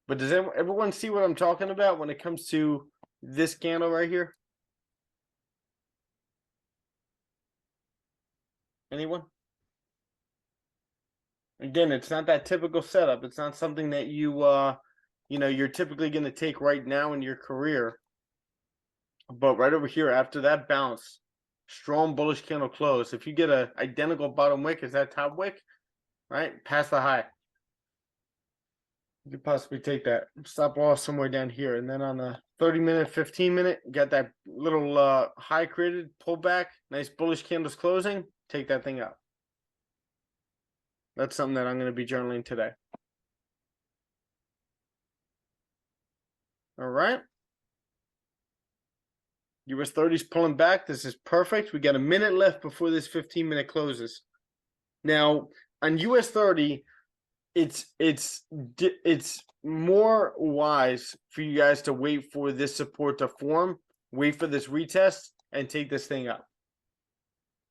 But does everyone see what I'm talking about when it comes to this candle right here? Anyone? Again, it's not that typical setup. It's not something that you're typically going to take right now in your career. But right over here, after that bounce, strong bullish candle close. If you get an identical bottom wick as that top wick, right, past the high, you could possibly take that stop loss somewhere down here. And then on the 30-minute, 15-minute, got that little high created, pull back, nice bullish candles closing, take that thing up. That's something that I'm going to be journaling today. All right. US 30's pulling back. This is perfect. We got a minute left before this 15-minute closes. Now, on US 30, it's more wise for you guys to wait for this support to form, wait for this retest, and take this thing up.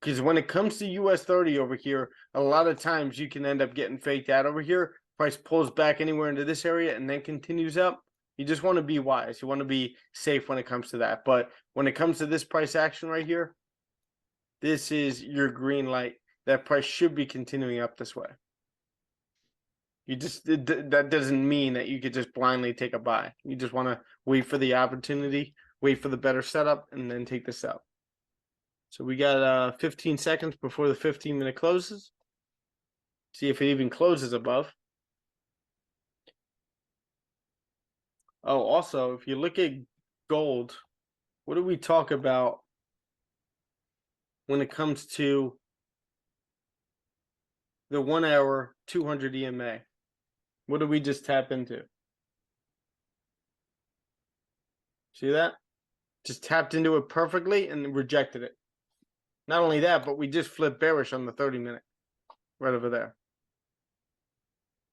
Because when it comes to US 30 over here, a lot of times you can end up getting faked out over here. Price pulls back anywhere into this area and then continues up. You just want to be wise. You want to be safe when it comes to that. But when it comes to this price action right here, this is your green light. That price should be continuing up this way. That doesn't mean that you could just blindly take a buy. You just want to wait for the opportunity, wait for the better setup, and then take this out. So we got 15 seconds before the 15-minute closes. See if it even closes above. Oh, also, if you look at gold, what do we talk about when it comes to the 1 hour 200 EMA? What do we just tap into? See that? Just tapped into it perfectly and rejected it. Not only that, but we just flipped bearish on the 30-minute right over there.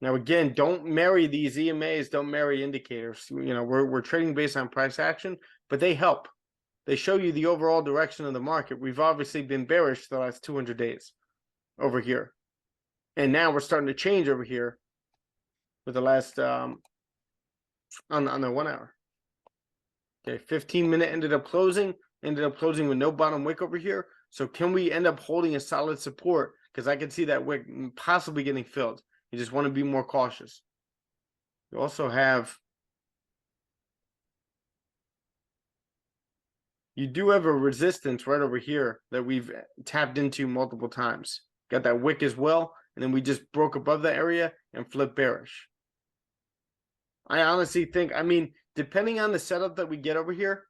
Now, again, don't marry these EMAs, don't marry indicators. You know, we're trading based on price action, but they help. They show you the overall direction of the market. We've obviously been bearish the last 200 days over here. And now we're starting to change over here with the last on the 1 hour. Okay, 15-minute ended up closing with no bottom wick over here. So can we end up holding a solid support? Because I can see that wick possibly getting filled. You just want to be more cautious. You also have, you do have a resistance right over here that we've tapped into multiple times. Got that wick as well, and then we just broke above that area and flipped bearish. I honestly think, I mean, depending on the setup that we get over here,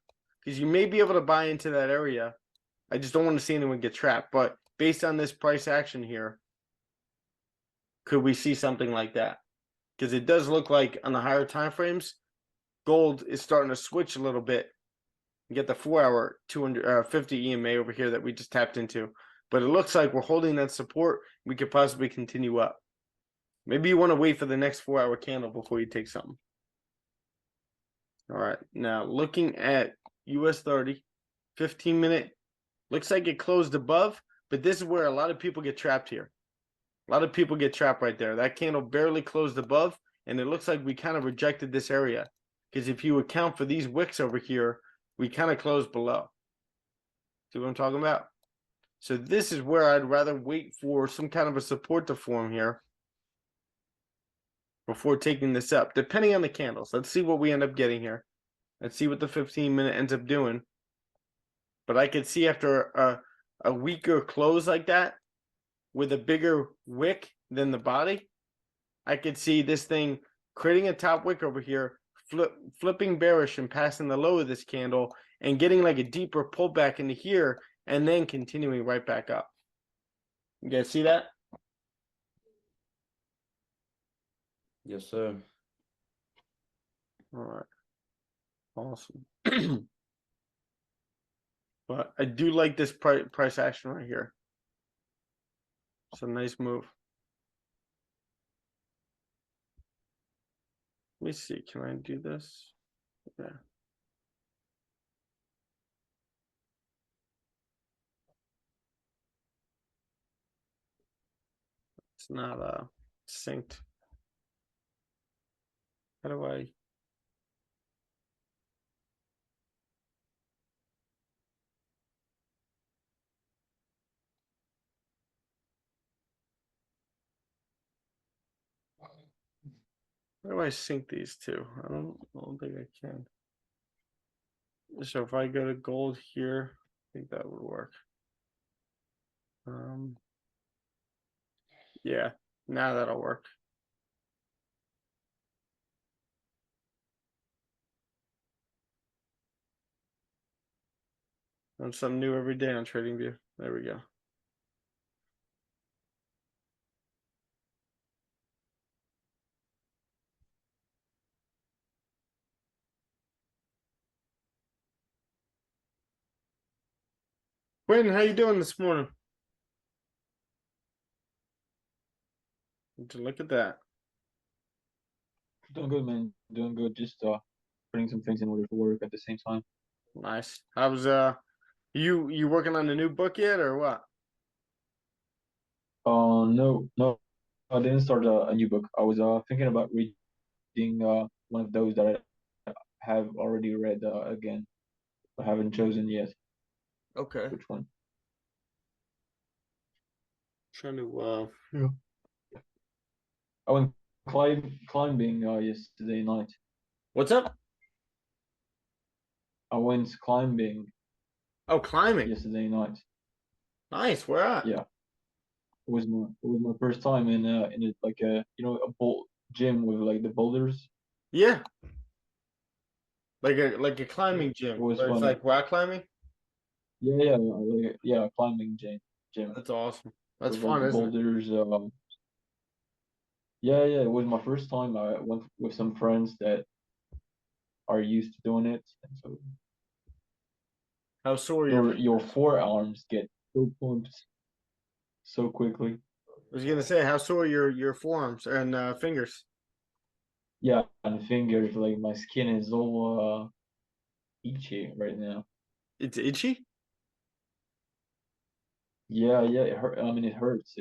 because you may be able to buy into that area. I just don't want to see anyone get trapped. But based on this price action here, could we see something like that? Because it does look like on the higher time frames, gold is starting to switch a little bit. You get the 4 hour 250 EMA over here that we just tapped into. But it looks like we're holding that support. We could possibly continue up. Maybe you want to wait for the next 4 hour candle before you take something. All right. Now, looking at US 30, 15-minute, looks like it closed above, but this is where a lot of people get trapped here. A lot of people get trapped right there. That candle barely closed above, and it looks like we kind of rejected this area. Because if you account for these wicks over here, we kind of closed below. See what I'm talking about? So this is where I'd rather wait for some kind of a support to form here before taking this up, depending on the candles. Let's see what we end up getting here. Let's see what the 15-minute ends up doing. But I could see after a weaker close like that, with a bigger wick than the body, I could see this thing creating a top wick over here, flipping bearish and passing the low of this candle and getting like a deeper pullback into here and then continuing right back up. You guys see that? Yes, sir. All right. Awesome. But I do like this price action right here. It's a nice move. Let me see. Can I do this? Yeah. It's not synced. How do I? How do I sync these two? I don't think I can. So if I go to gold here, I think that would work. Yeah, now that'll work. Learn something new every day on TradingView. There we go. Quinn, how you doing this morning? Would you look at that? Doing good, man. Doing good. Just putting some things in order for work at the same time. Nice. I was you working on the new book yet or what? No, no, I didn't start a new book. I was thinking about reading one of those that I have already read again. I haven't chosen yet Okay. which one. Trying to Yeah. I went climbing yesterday night. what's up? I went climbing Oh, climbing. yesterday night. Nice. Where at? Yeah, it was my first time in like a a gym with like the boulders. Yeah. Like a climbing gym. It was Where it's fun. like rock climbing. Yeah, climbing gym That's awesome. That's with like fun, the isn't it? boulders. Yeah, it was my first time. I went with some friends that are used to doing it, and so How sore your your fingers? forearms get so pumped so quickly. I was gonna say how sore your forearms and fingers. Yeah, and fingers, like my skin is all itchy right now. It's itchy. Yeah, it hurt. I mean, it hurts.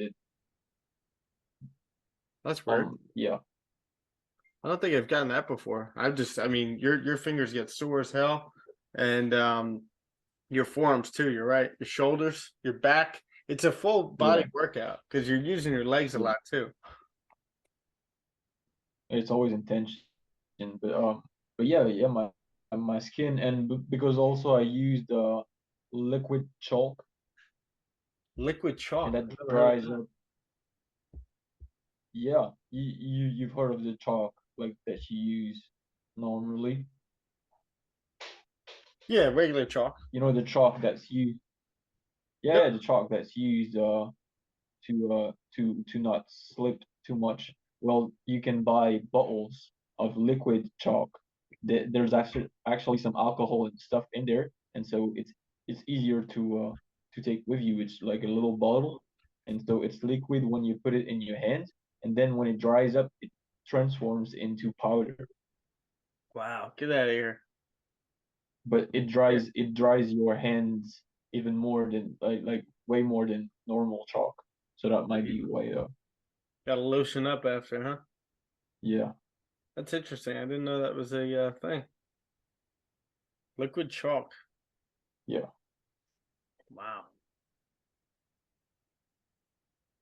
That's weird. Yeah, I don't think I've gotten that before. I mean, your fingers get sore as hell, and your forearms too. You're right. Your shoulders, your back. It's a full body yeah, workout because you're using your legs a yeah. lot too. It's always intention, but yeah, my skin, and because also I used liquid chalk, Liquid and chalk. that I've never heard of dries that. up. Yeah, you've heard of the chalk like that you use normally. Yeah, regular chalk. You know the chalk that's used. Yep. Yeah, the chalk that's used to not slip too much. Well, you can buy bottles of liquid chalk. There's actually some alcohol and stuff in there, and so it's easier to take with you. It's like a little bottle, and so it's liquid when you put it in your hand, and then when it dries up, it transforms into powder. Wow. Get out of here. But Yeah. it dries your hands even more than like way more than normal chalk. So that might be why Got to lotion up after, huh? yeah. That's interesting. I didn't know that was a thing. Liquid chalk. Yeah. Wow.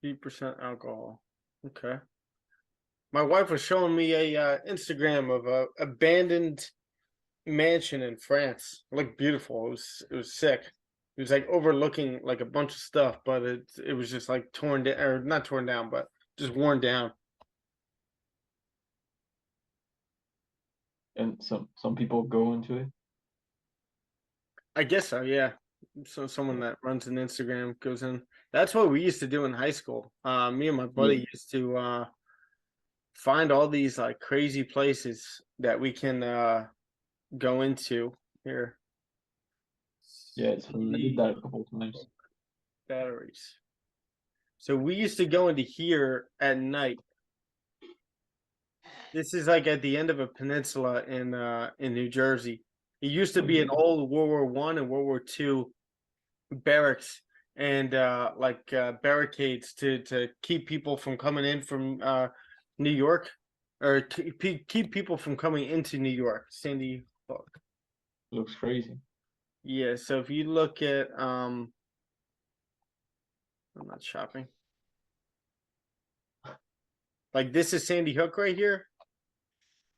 3% alcohol. Okay. My wife was showing me a Instagram of a abandoned mansion in France. It looked beautiful. It was sick. It was like overlooking like a bunch of stuff, but it was just like torn down or not torn down, but just worn down. And some people go into it. I guess so, yeah. So someone that runs an Instagram goes in. That's what we used to do in high school. Me and my buddy used to find all these like crazy places that we can go into here. Yeah, it's I did that a couple of times. Batteries. So we used to go into here at night. This is like at the end of a peninsula in New Jersey. It used to be an old World War One and World War II barracks and barricades to keep people from coming in from New York, or keep people from coming into New York. Sandy Hook. Looks crazy. Yeah, so if you look at I'm not shopping. Like this is Sandy Hook right here.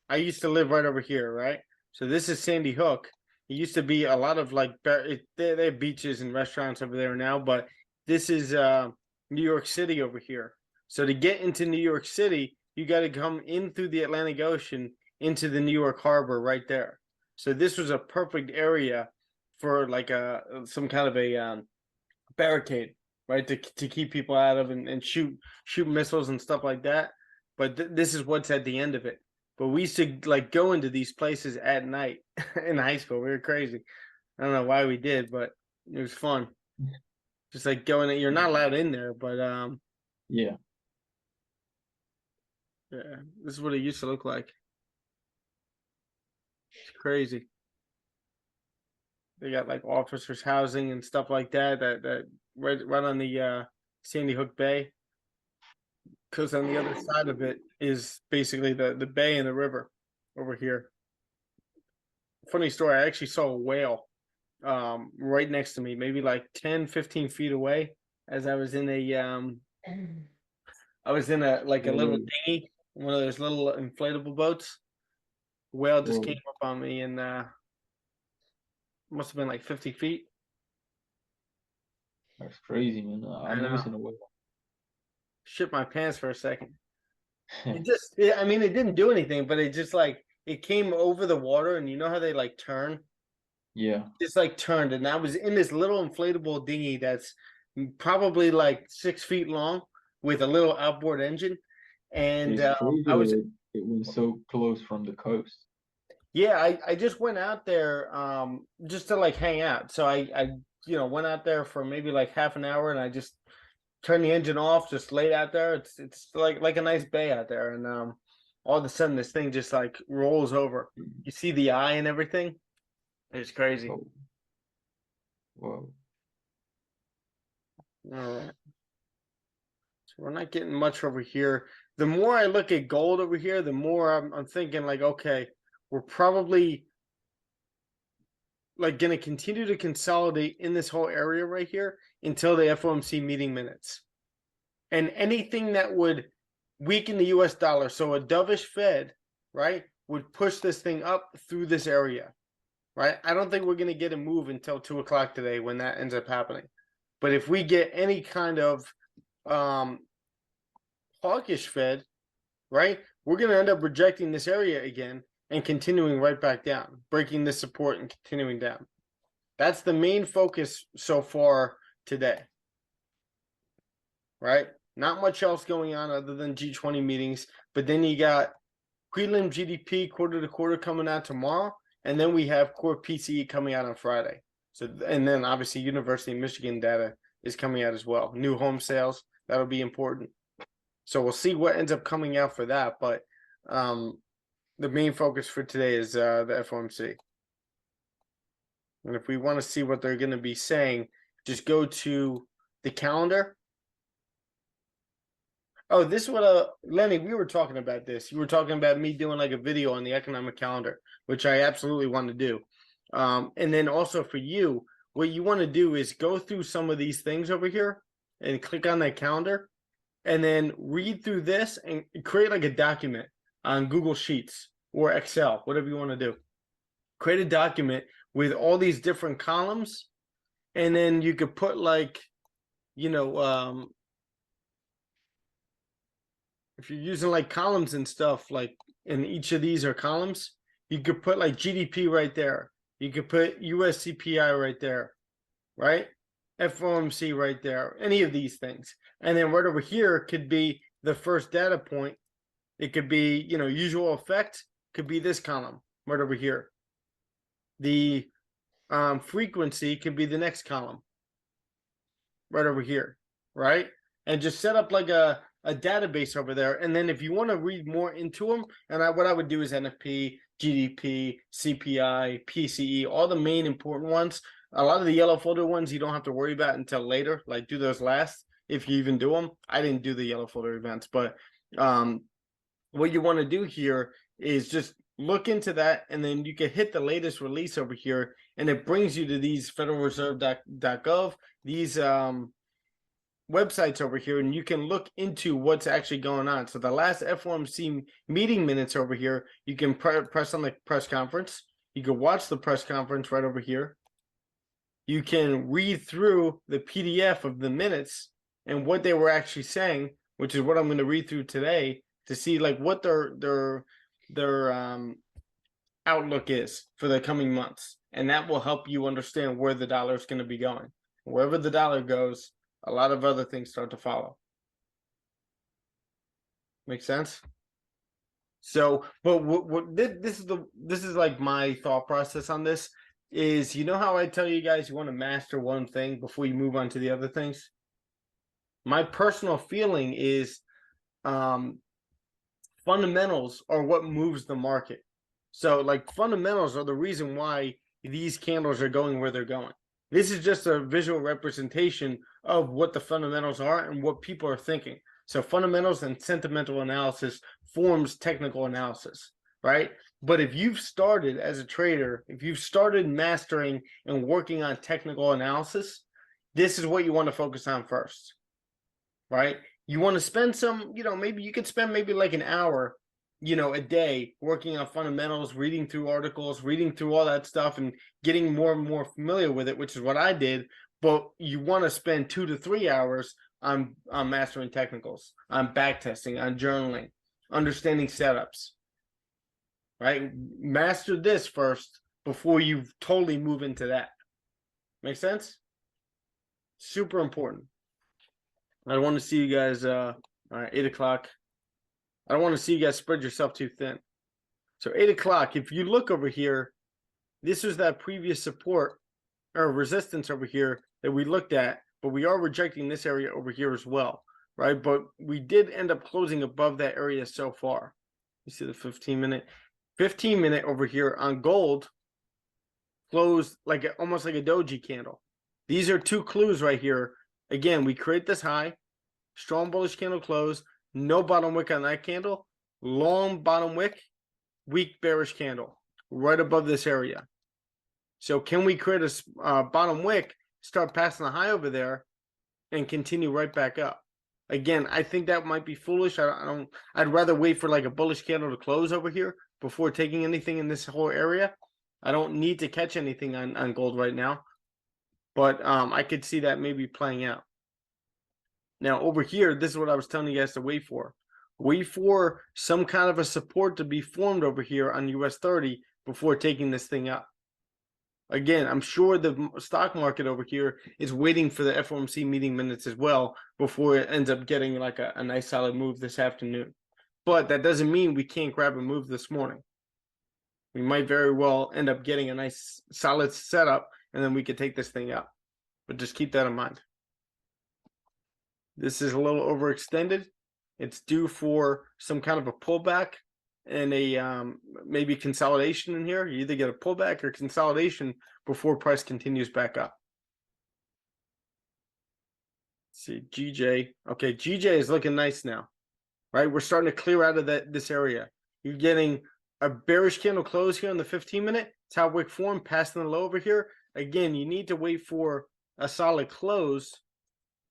I used to live right over here, right? So this is Sandy Hook. It used to be a lot of like they have beaches and restaurants over there now, but this is New York City over here. So to get into New York City, you got to come in through the Atlantic Ocean into the New York Harbor right there. So this was a perfect area for like some kind of a barricade, right, to keep people out of and shoot missiles and stuff like that. But this is what's at the end of it. But we used to like go into these places at night in high school. We were crazy. I don't know why we did, but it was fun. Just like going, you're not allowed in there, but Yeah. yeah, this is what it used to look like. It's crazy. They got like officers' housing and stuff like that. That right on the Sandy Hook Bay. Because on the other side of it is basically the bay and the river over here. Funny story, I actually saw a whale right next to me, maybe like 10, 15 feet away, as I was in a like a little dinghy, one of those little inflatable boats. Whale just came up on me and must have been like 50 feet. That's crazy, man. I've never seen a whale. Shit my pants for a second. I mean, it didn't do anything, but it just like it came over the water, and you know how they like turn? Yeah. Just like turned, and I was in this little inflatable dinghy that's probably like 6 feet long with a little outboard engine, and It's crazy I was that it went so close from the coast. yeah, I just went out there just to like hang out. So I went out there for maybe like half an hour, and I just turned the engine off, just laid out there. It's like a nice bay out there, and all of a sudden this thing just like rolls over. You see the eye and everything. It's crazy. Oh. Whoa. All right. So we're not getting much over here. The more I look at gold over here, the more I'm thinking like, okay, we're probably like going to continue to consolidate in this whole area right here until the FOMC meeting minutes. And anything that would weaken the US dollar, so a dovish Fed, right, would push this thing up through this area, right? I don't think we're going to get a move until 2 o'clock today when that ends up happening. But if we get any kind of hawkish Fed, right, we're going to end up rejecting this area again and continuing right back down, breaking this support and continuing down. That's the main focus so far today, right? Not much else going on other than G20 meetings, but then you got prelim GDP quarter to quarter coming out tomorrow, and then we have core PCE coming out on Friday. So, and then obviously University of Michigan data is coming out as well. New home sales, that'll be important. So we'll see what ends up coming out for that, but the main focus for today is the FOMC. And if we want to see what they're going to be saying, just go to the calendar. Oh, this is what Lenny, we were talking about this. You were talking about me doing like a video on the economic calendar, which I absolutely want to do. And then also for you, what you want to do is go through some of these things over here and click on that calendar and then read through this and create like a document on Google Sheets or Excel, whatever you want to do. Create a document with all these different columns, and then you could put like, if you're using like columns and stuff, like in each of these are columns, you could put like GDP right there. You could put US CPI right there. right? FOMC right there, any of these things. And then right over here could be the first data point. It could be, usual effect could be this column right over here. The frequency could be the next column right over here, right? And just set up like a database over there. And then if you want to read more into them, and what I would do is NFP, GDP, CPI, PCE, all the main important ones. A lot of the yellow folder ones you don't have to worry about until later. Like do those last if you even do them. I didn't do the yellow folder events, but what you want to do here is just look into that, and then you can hit the latest release over here, and it brings you to these federalreserve.gov, these websites over here, and you can look into what's actually going on. So the last FOMC meeting minutes over here, you can press on the press conference. You can watch the press conference right over here. You can read through the PDF of the minutes and what they were actually saying, which is what I'm going to read through today to see like what their outlook is for the coming months, and that will help you understand where the dollar is going to be going. Wherever the dollar goes, a lot of other things start to follow. Make sense? So, but this is like my thought process on this is, how I tell you guys you want to master one thing before you move on to the other things? My personal feeling is fundamentals are what moves the market. So like fundamentals are the reason why these candles are going where they're going. This is just a visual representation of what the fundamentals are and what people are thinking. So fundamentals and sentimental analysis forms technical analysis, right? But if you've started as a trader, if you've started mastering and working on technical analysis, this is what you want to focus on first, right? You want to spend some, maybe you could spend maybe like an hour, a day working on fundamentals, reading through articles, reading through all that stuff and getting more and more familiar with it, which is what I did. But you want to spend 2 to 3 hours on mastering technicals, on backtesting, on journaling, understanding setups, right? Master this first before you totally move into that. Make sense? Super important. I want to see you guys, all right, 8 o'clock. I don't want to see you guys spread yourself too thin. So 8 o'clock, if you look over here, this was that previous support or resistance over here that we looked at, but we are rejecting this area over here as well, right? But we did end up closing above that area so far. You see the 15-minute? 15-minute over here on gold closed like almost like a doji candle. These are two clues right here. Again, we create this high, strong bullish candle close, no bottom wick on that candle, long bottom wick, weak bearish candle right above this area. So can we create a bottom wick, start passing the high over there, and continue right back up? Again, I think that might be foolish. I'd rather wait for like a bullish candle to close over here before taking anything in this whole area. I don't need to catch anything on gold right now, but I could see that maybe playing out. Now over here, this is what I was telling you guys to wait for. Wait for some kind of a support to be formed over here on US 30 before taking this thing up. Again, I'm sure the stock market over here is waiting for the FOMC meeting minutes as well before it ends up getting like a nice solid move this afternoon. But that doesn't mean we can't grab a move this morning. We might very well end up getting a nice solid setup, and then we could take this thing up. But just keep that in mind. This is a little overextended. It's due for some kind of a pullback and a maybe consolidation in here. You either get a pullback or consolidation before price continues back up. Let's see, GJ. Okay, GJ is looking nice now, right? We're starting to clear out of this area. You're getting a bearish candle close here on the 15-minute. Top wick form, passing the low over here. Again, you need to wait for a solid close.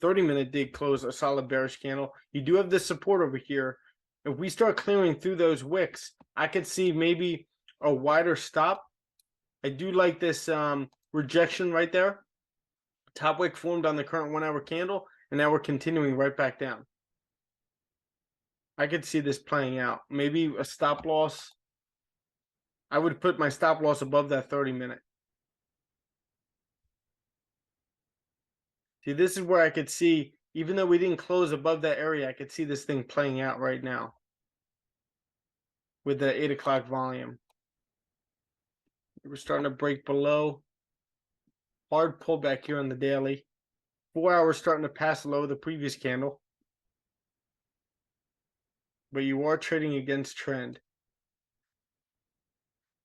30-minute did close a solid bearish candle. You do have this support over here. If we start clearing through those wicks, I could see maybe a wider stop. I do like this rejection right there. Top wick formed on the current 1 hour candle, and now we're continuing right back down. I could see this playing out. Maybe a stop loss. I would put my stop loss above that 30-minute. See, this is where I could see, even though we didn't close above that area, I could see this thing playing out right now with the 8 o'clock volume. We're starting to break below. Hard pullback here on the daily. 4 hours starting to pass below the previous candle. But you are trading against trend.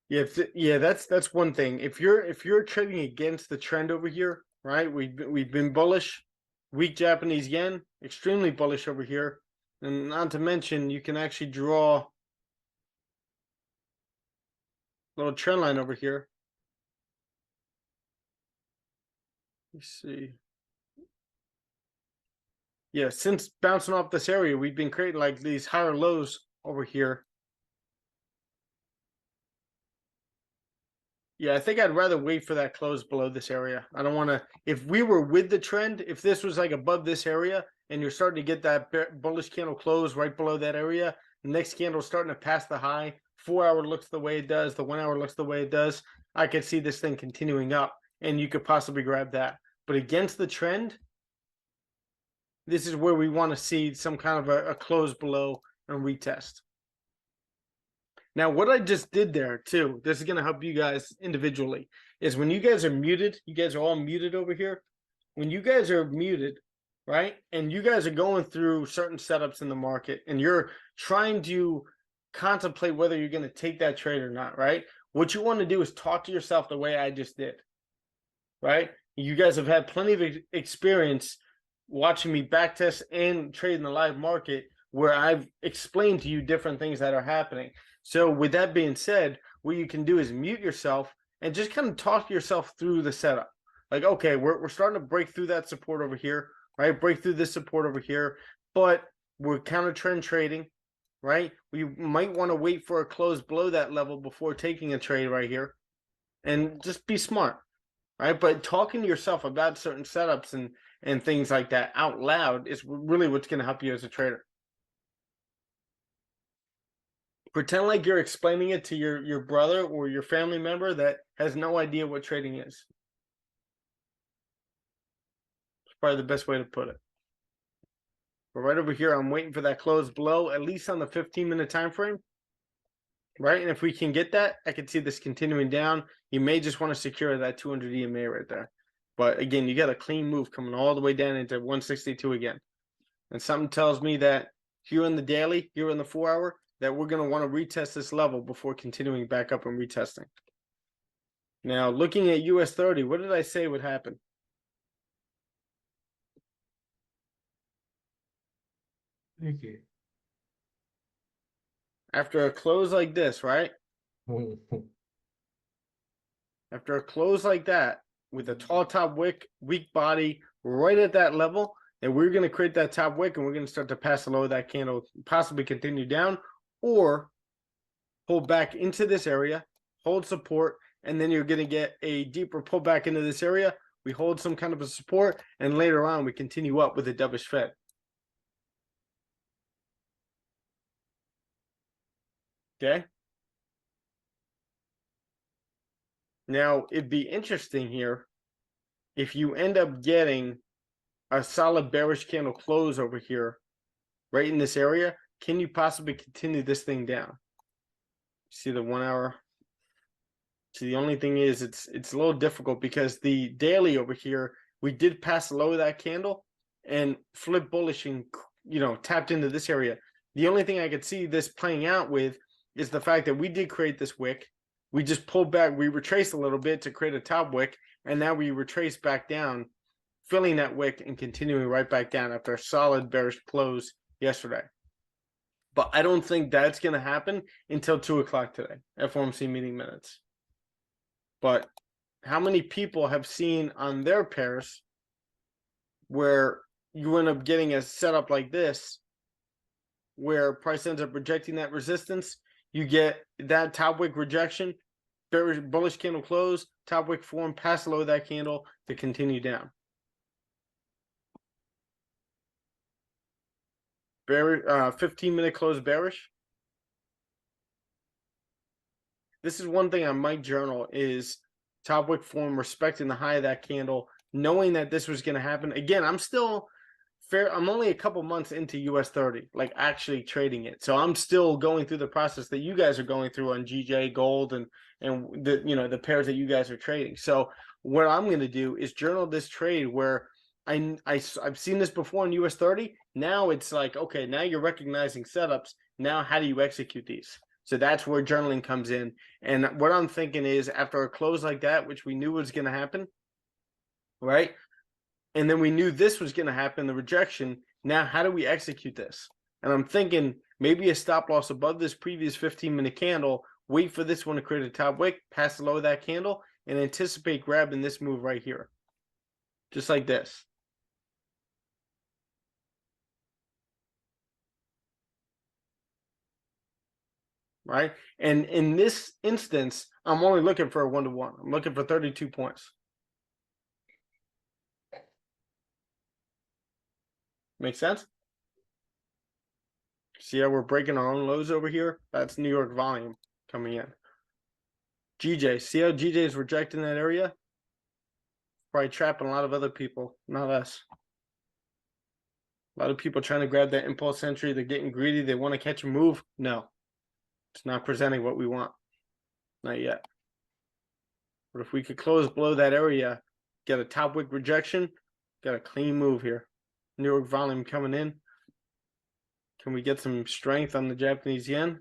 Yeah, that's one thing. If you're trading against the trend over here, right? We've been bullish. Weak Japanese yen, extremely bullish over here. And not to mention, you can actually draw a little trend line over here. Let's see. Yeah, since bouncing off this area, we've been creating like these higher lows over here. Yeah, I think I'd rather wait for that close below this area. I don't want to, if we were with the trend, if this was like above this area and you're starting to get that bullish candle close right below that area, the next candle starting to pass the high, 4 hour looks the way it does, the 1 hour looks the way it does, I could see this thing continuing up and you could possibly grab that. But against the trend, this is where we want to see some kind of a close below and retest. Now, what I just did there too, this is going to help you guys individually, is when you guys are muted, you guys are all muted over here. When you guys are muted, right, and you guys are going through certain setups in the market and you're trying to contemplate whether you're going to take that trade or not, right? What you want to do is talk to yourself the way I just did, right? You guys have had plenty of experience watching me backtest and trade in the live market where I've explained to you different things that are happening. So with that being said, what you can do is mute yourself and just kind of talk yourself through the setup. Like, okay, we're starting to break through that support over here, right? Break through this support over here, but we're counter trend trading, right? We might want to wait for a close below that level before taking a trade right here and just be smart, right? But talking to yourself about certain setups and things like that out loud is really what's going to help you as a trader. Pretend like you're explaining it to your brother or your family member that has no idea what trading is. It's probably the best way to put it. But right over here, I'm waiting for that close below, at least on the 15-minute time frame. Right? And if we can get that, I can see this continuing down. You may just want to secure that 200 EMA right there. But again, you got a clean move coming all the way down into 162 again. And something tells me that here in the daily, here in the 4 hour, that we're going to want to retest this level before continuing back up and retesting. Now, looking at US 30, what did I say would happen? Okay. After a close like this, right? After a close like that, with a tall top wick, weak body, right at that level, and we're going to create that top wick and we're going to start to pass below that candle, possibly continue down, or pull back into this area, hold support, and then you're going to get a deeper pullback into this area. We hold some kind of a support, and later on we continue up with a dovish Fed. Okay. Now, it'd be interesting here if you end up getting a solid bearish candle close over here, right in this area. Can you possibly continue this thing down? See the 1 hour? So the only thing is it's a little difficult because the daily over here, we did pass low of that candle and flip bullish and, you know, tapped into this area. The only thing I could see this playing out with is the fact that we did create this wick. We just pulled back, we retraced a little bit to create a top wick, and now we retrace back down, filling that wick and continuing right back down after a solid bearish close yesterday. But I don't think that's going to happen until 2 o'clock today, FOMC meeting minutes. But how many people have seen on their pairs where you end up getting a setup like this, where price ends up rejecting that resistance, you get that top wick rejection, bearish bullish candle close, top wick form, pass below that candle to continue down. Bearish, 15-minute close bearish. This is one thing on my journal is top wick form respecting the high of that candle, knowing that this was going to happen. Again, I'm still I'm only a couple months into US 30, like actually trading it. So I'm still going through the process that you guys are going through on GJ Gold and the, you know, the pairs that you guys are trading. So what I'm going to do is journal this trade where I've seen this before in US 30. Now it's like, okay, now you're recognizing setups. Now how do you execute these? So that's where journaling comes in. And what I'm thinking is after a close like that, which we knew was going to happen, right? And then we knew this was going to happen, the rejection. Now, how do we execute this? And I'm thinking maybe a stop loss above this previous 15-minute candle, wait for this one to create a top wick, pass below that candle, and anticipate grabbing this move right here. Just like this. Right? And in this instance, I'm only looking for a 1-to-1. I'm looking for 32 points. Make sense? See how we're breaking our own lows over here? That's New York volume coming in. GJ, see how GJ is rejecting that area? Probably trapping a lot of other people, not us. A lot of people trying to grab that impulse entry. They're getting greedy. They want to catch a move. No, it's not presenting what we want. Not yet. But if we could close below that area, get a top wick rejection, got a clean move here. New York volume coming in. Can we get some strength on the Japanese yen?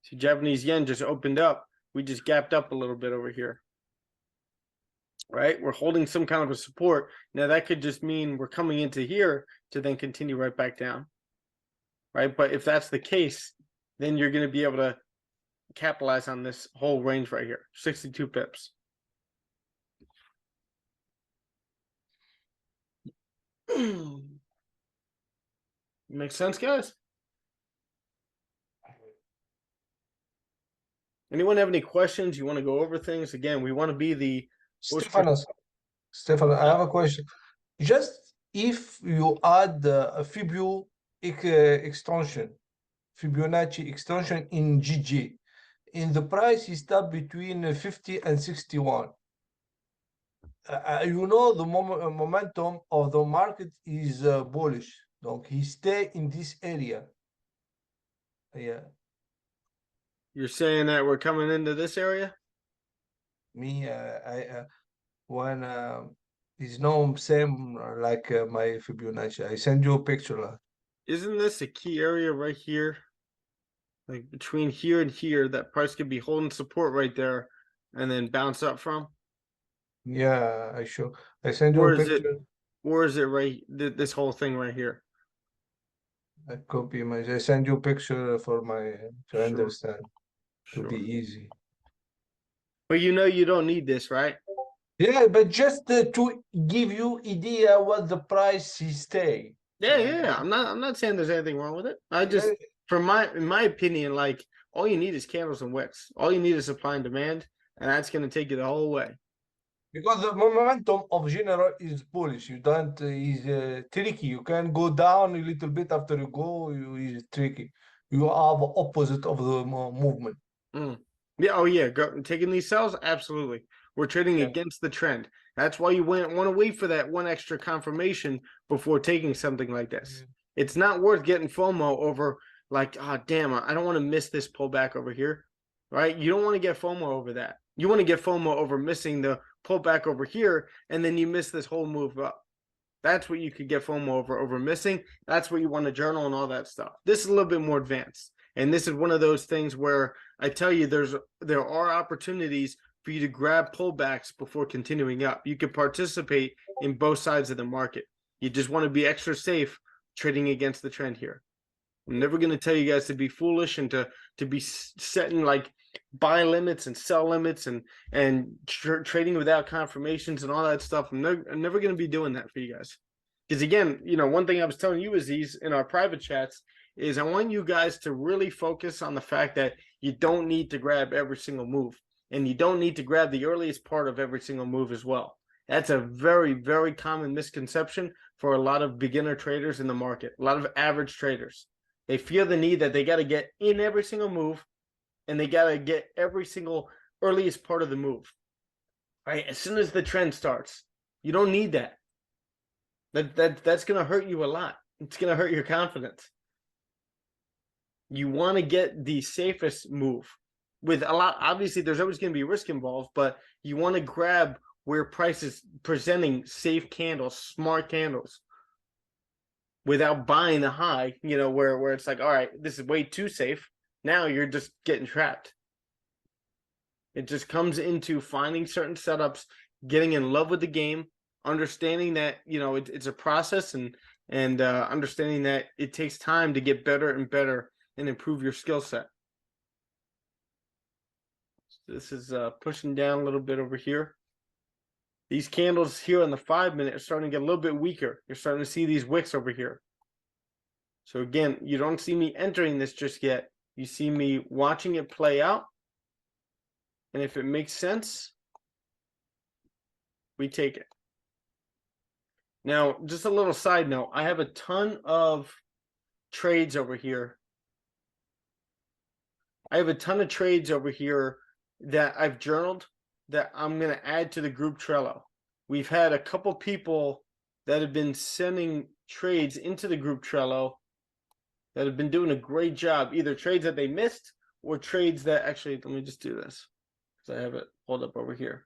See, Japanese yen just opened up. We just gapped up a little bit over here. Right? We're holding some kind of a support. Now that could just mean we're coming into here to then continue right back down. Right? But if that's the case, then you're going to be able to capitalize on this whole range right here. 62 pips. Makes sense, guys? Anyone have any questions? You want to go over things? Again, we want to be the Stefano, I have a question. Just if you add a extension, Fibonacci extension in GG, in the price is start between 50 and 61. You know the momentum of the market is bullish. Donc he stay in this area. Yeah. You're saying that we're coming into this area? Me, when is no same like my Fibonacci. I send you a picture. Isn't this a key area right here? Like between here and here, that price could be holding support right there and then bounce up from? Yeah, I show. I send you Or a is it, picture. or is it right, this whole thing right here? I copy my. I send you a picture for my to Sure. understand. To Sure. be easy. But you know you don't need this, right? Yeah, but just to give you idea what the price is stay. Yeah. I'm not saying there's anything wrong with it. I just, in my opinion, like all you need is candles and wicks. All you need is supply and demand, and that's gonna take you the whole way. Because the momentum of general is bullish. You don't is tricky. You can go down a little bit after you go. Is tricky. You have opposite of the movement. Yeah. Oh yeah. Taking these sells. Absolutely. We're trading against the trend. That's why you want to wait for that one extra confirmation before taking something like this. It's not worth getting FOMO over like, oh damn, I don't want to miss this pullback over here. Right? You don't want to get FOMO over that. You want to get FOMO over missing the pullback over here, and then you miss this whole move up. That's what you could get FOMO over missing. That's what you want to journal and all that stuff. This is a little bit more advanced. And this is one of those things where I tell you there are opportunities for you to grab pullbacks before continuing up. You can participate in both sides of the market. You just want to be extra safe trading against the trend here. I'm never going to tell you guys to be foolish and to be setting like buy limits and sell limits and trading without confirmations and all that stuff. I'm never going to be doing that for you guys. Because again, you know, one thing I was telling you is these in our private chats is I want you guys to really focus on the fact that you don't need to grab every single move. And you don't need to grab the earliest part of every single move as well. That's a very, very common misconception for a lot of beginner traders in the market, a lot of average traders. They feel the need that they got to get in every single move and they got to get every single earliest part of the move. Right? As soon as the trend starts, You don't need that. That's gonna hurt you a lot. It's gonna hurt your confidence. You want to get the safest move with a lot. Obviously, there's always going to be risk involved, but you want to grab where price is presenting safe candles, smart candles, without buying the high, where it's like, all right, this is way too safe. Now you're just getting trapped. It just comes into finding certain setups, getting in love with the game, understanding that, it's a process, and understanding that it takes time to get better and better and improve your skill set. This is pushing down a little bit over here. These candles here on the 5 minute are starting to get a little bit weaker. You're starting to see these wicks over here. So again, you don't see me entering this just yet. You see me watching it play out. And if it makes sense, we take it. Now, just a little side note. I have a ton of trades over here. I have a ton of trades over here that I've journaled that I'm going to add to the group Trello. We've had a couple people that have been sending trades into the group Trello that have been doing a great job, either trades that they missed or trades that actually, let me just do this because I have it pulled up over here.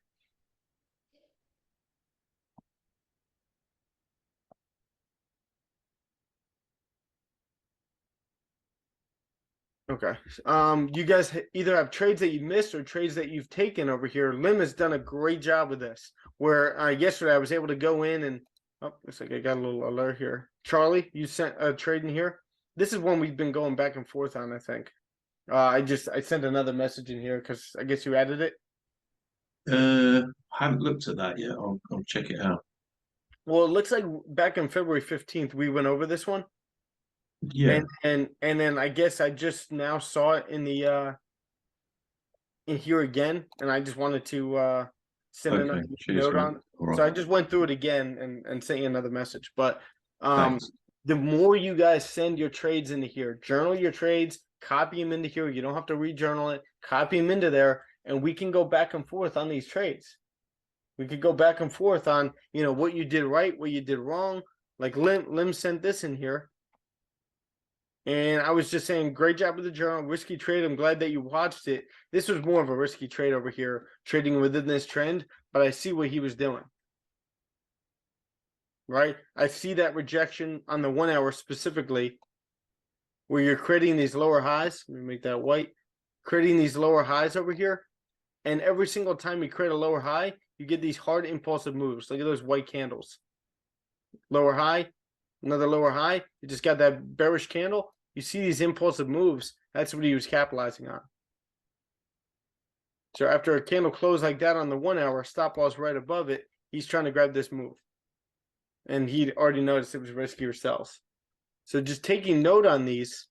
Okay. You guys either have trades that you missed or trades that you've taken over here. Lim has done a great job with this. Where yesterday I was able to go in and looks like I got a little alert here. Charlie, you sent a trade in here. This is one we've been going back and forth on, I think. I sent another message in here because I guess you added it. I haven't looked at that yet. I'll check it out. Well, it looks like back on February 15th we went over this one. Yeah. And then I guess I just now saw it in the in here again, and I just wanted to send Okay. another Cheers, note man. on. All right. So I just went through it again and sent you another message. But Thanks. the more you guys send your trades into here, journal your trades, copy them into here. You don't have to re-journal it. Copy them into there, and we can go back and forth on these trades. We could go back and forth on what you did right, what you did wrong. Like Lim sent this in here. And I was just saying, great job with the journal. Risky trade. I'm glad that you watched it. This was more of a risky trade over here, trading within this trend, but I see what he was doing. Right? I see that rejection on the 1 hour specifically, where you're creating these lower highs. Let me make that white. Creating these lower highs over here. And every single time you create a lower high, you get these hard impulsive moves. Look at those white candles. Lower high, another lower high. You just got that bearish candle. You see these impulsive moves. That's what he was capitalizing on. So after a candle close like that on the 1 hour, stop loss right above it, he's trying to grab this move. And he'd already noticed it was riskier sells. So just taking note on these,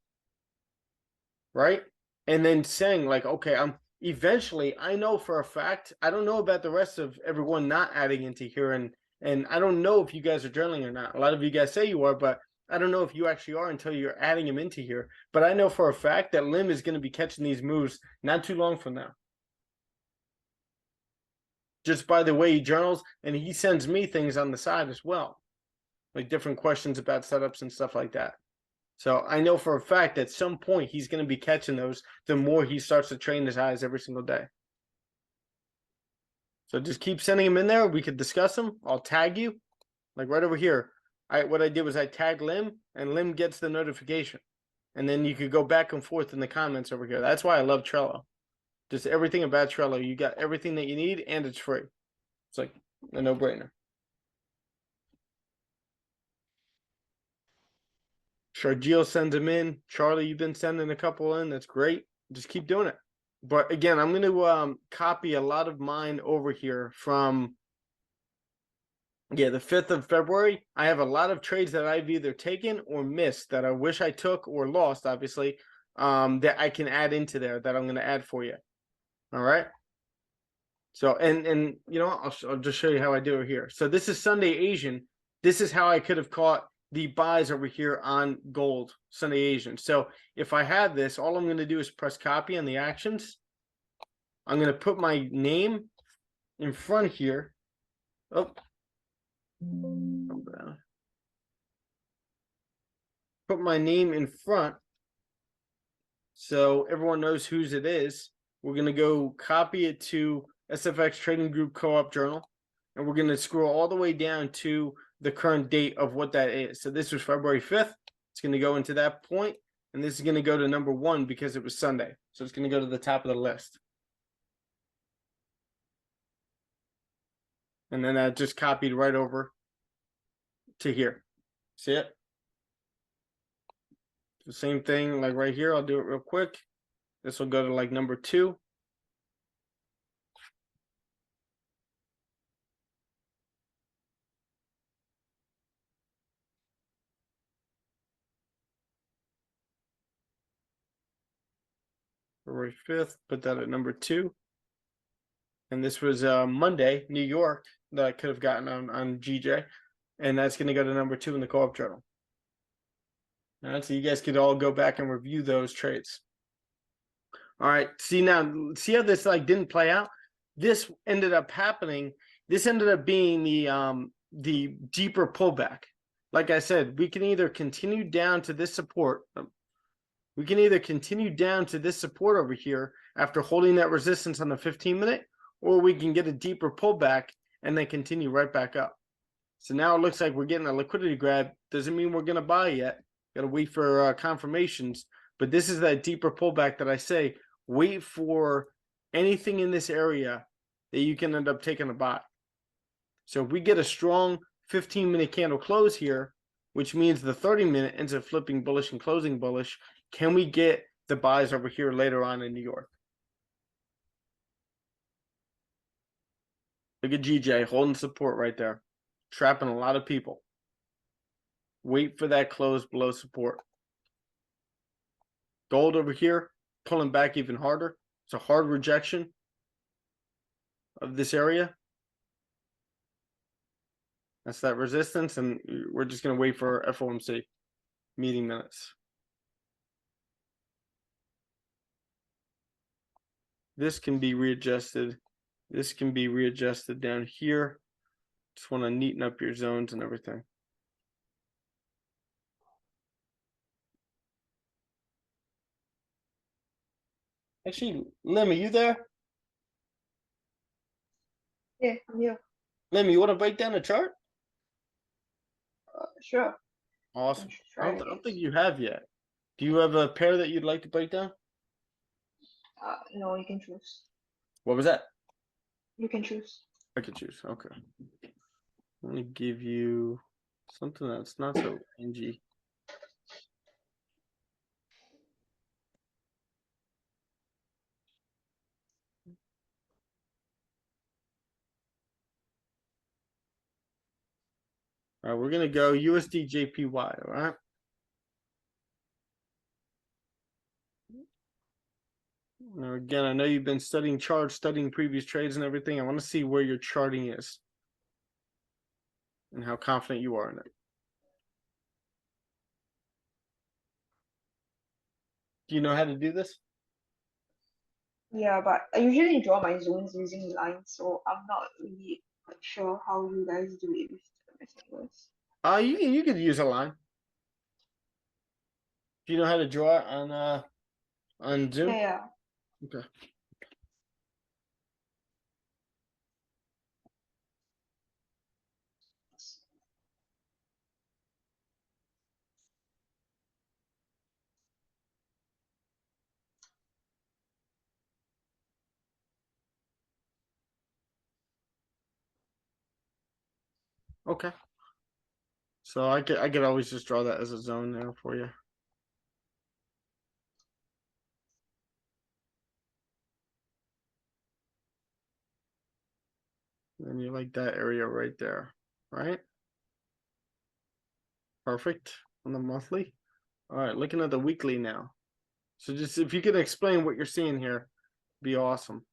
right? And then saying like, okay, eventually, I know for a fact, I don't know about the rest of everyone not adding into here, and I don't know if you guys are journaling or not. A lot of you guys say you are, but I don't know if you actually are until you're adding them into here. But I know for a fact that Lim is going to be catching these moves not too long from now. Just by the way he journals, and he sends me things on the side as well. Like different questions about setups and stuff like that. So I know for a fact that at some point he's going to be catching those the more he starts to train his eyes every single day. So just keep sending them in there. We could discuss them. I'll tag you. Like right over here. What I did was I tagged Lim, and Lim gets the notification. And then you could go back and forth in the comments over here. That's why I love Trello. Just everything about Trello. You got everything that you need, and it's free. It's like a no-brainer. Shargio sends them in. Charlie, you've been sending a couple in. That's great. Just keep doing it. But again, I'm going to copy a lot of mine over here from the 5th of February. I have a lot of trades that I've either taken or missed that I wish I took or lost, obviously, that I can add into there that I'm going to add for you. All right. So, and I'll just show you how I do it here. So this is Sunday Asian. This is how I could have caught the buys over here on gold, Sunday Asian. So if I have this, all I'm going to do is press copy on the actions. I'm going to put my name in front here. Oh, Come down. Put my name in front so everyone knows whose it is. We're going to go copy it to SFX Trading Group Co-op Journal, and we're going to scroll all the way down to the current date of what that is. So this was February 5th. It's going to go into that point, and this is going to go to number 1 because it was Sunday. So it's going to go to the top of the list. And then I just copied right over to here. See it? The same thing like right here. I'll do it real quick. This will go to like number 2. February 5th, put that at number 2. And this was Monday, New York, that I could have gotten on GJ. And that's going to go to number 2 in the co-op journal. All right, so you guys could all go back and review those trades. All right, see how this like didn't play out? This ended up happening. This ended up being the deeper pullback. Like I said, we can either continue down to this support. We can either continue down to this support over here after holding that resistance on the 15-minute, or we can get a deeper pullback and then continue right back up. So now it looks like we're getting a liquidity grab. Doesn't mean we're going to buy yet. Got to wait for confirmations. But this is that deeper pullback that I say, wait for anything in this area that you can end up taking a buy. So if we get a strong 15-minute candle close here, which means the 30-minute ends up flipping bullish and closing bullish, can we get the buys over here later on in New York? Look at GJ holding support right there, trapping a lot of people. Wait for that close below support. Gold over here, pulling back even harder. It's a hard rejection of this area. That's that resistance, and we're just going to wait for FOMC meeting minutes. This can be readjusted. This can be readjusted down here. Just want to neaten up your zones and everything. Actually, Lim, are you there? Yeah, I'm here. Lim, you want to break down the chart? Sure. Awesome. Let's I try don't it. think you have yet. Do you have a pair that you'd like to break down? No, you can choose. What was that? You can choose. I could choose. Okay. Let me give you something that's not so rangy. All right, we're gonna go USD JPY. All right. Now again, I know you've been studying charts, studying previous trades and everything. I want to see where your charting is and how confident you are in it. Do you know how to do this? Yeah, but I usually draw my zones using lines, so I'm not really quite sure how you guys do it with rectangles. You could use a line. Do you know how to draw it on Zoom? Yeah, Okay. Okay. So I could always just draw that as a zone there for you. And you like that area right there, right? Perfect on the monthly. All right, looking at the weekly now. So just if you could explain what you're seeing here, be awesome.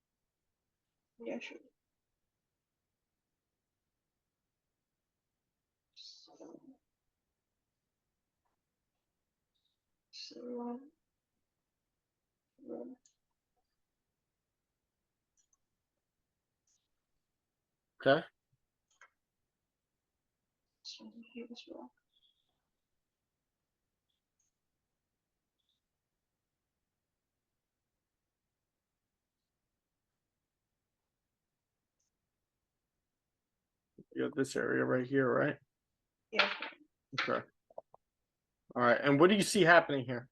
yeah, sure. So, Okay. over here as well. You got this area right here, right? Yeah. Okay. All right. And what do you see happening here?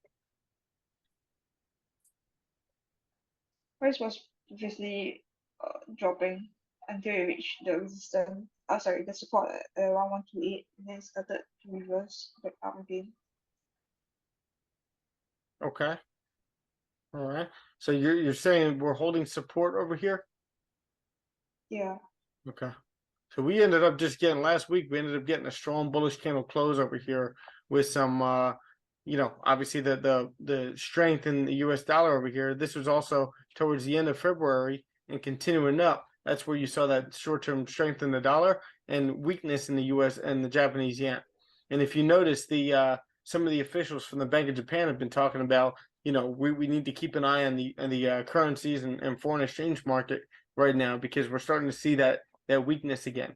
Price was previously dropping until it reached the resistance. Sorry, the support at around 128, and then started to reverse back up again. Okay. All right. So you're saying we're holding support over here? Yeah. Okay. So we ended up just getting last week, we ended up getting a strong bullish candle close over here with some obviously the strength in the US dollar over here. This was also towards the end of February and continuing up. That's where you saw that short-term strength in the dollar and weakness in the US and the Japanese yen. And if you notice, the some of the officials from the Bank of Japan have been talking about, we need to keep an eye on the currencies and foreign exchange market right now, because we're starting to see that weakness again.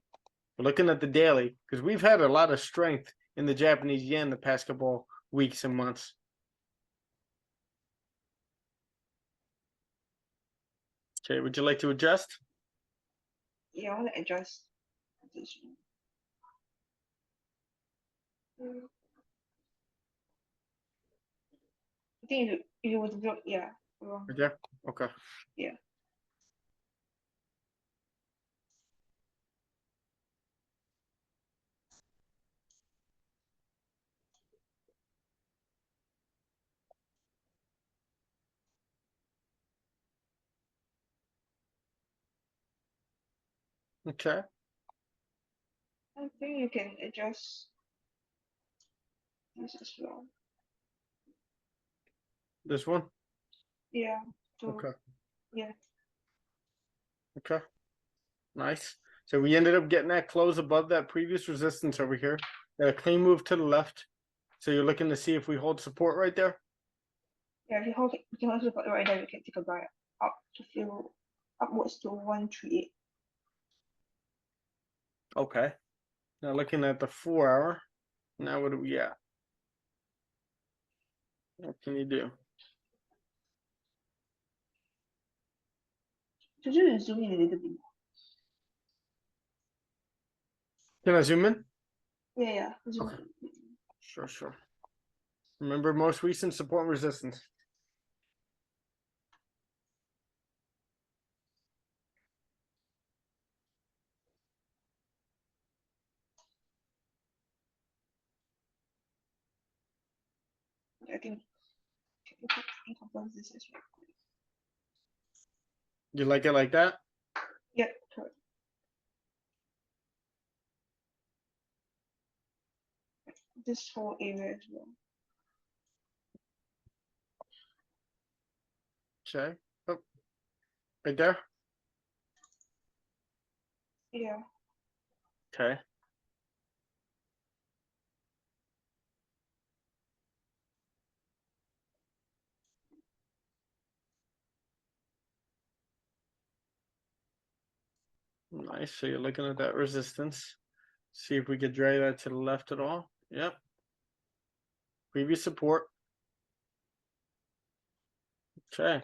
We're looking at the daily because we've had a lot of strength in the Japanese yen the past couple weeks and months. Okay, would you like to adjust? Yeah, I want to adjust this one. I think if it was block, yeah. Wrong. Right there? Okay. Yeah. Okay. I think you can adjust this as well. This one? Yeah. So Okay. yeah. Okay. Nice. So we ended up getting that close above that previous resistance over here. Got a clean move to the left. So you're looking to see if we hold support right there? Yeah, if you hold it, you can also put it right there, you can take a buy up to fill upwards to 138. Okay. Now looking at the 4-hour. Now what do we at? What can you do? So just zoom in a little bit. Can I zoom in? Yeah, zoom Okay. in a bit. Sure. Remember most recent support and resistance. I think can confirm this as well. You like it like that? Yeah, correct. This whole area as well. Okay. Oh. Right there? Yeah. Okay. Nice. So you're looking at that resistance. See if we could drag that to the left at all. Yep. Previous support. Okay.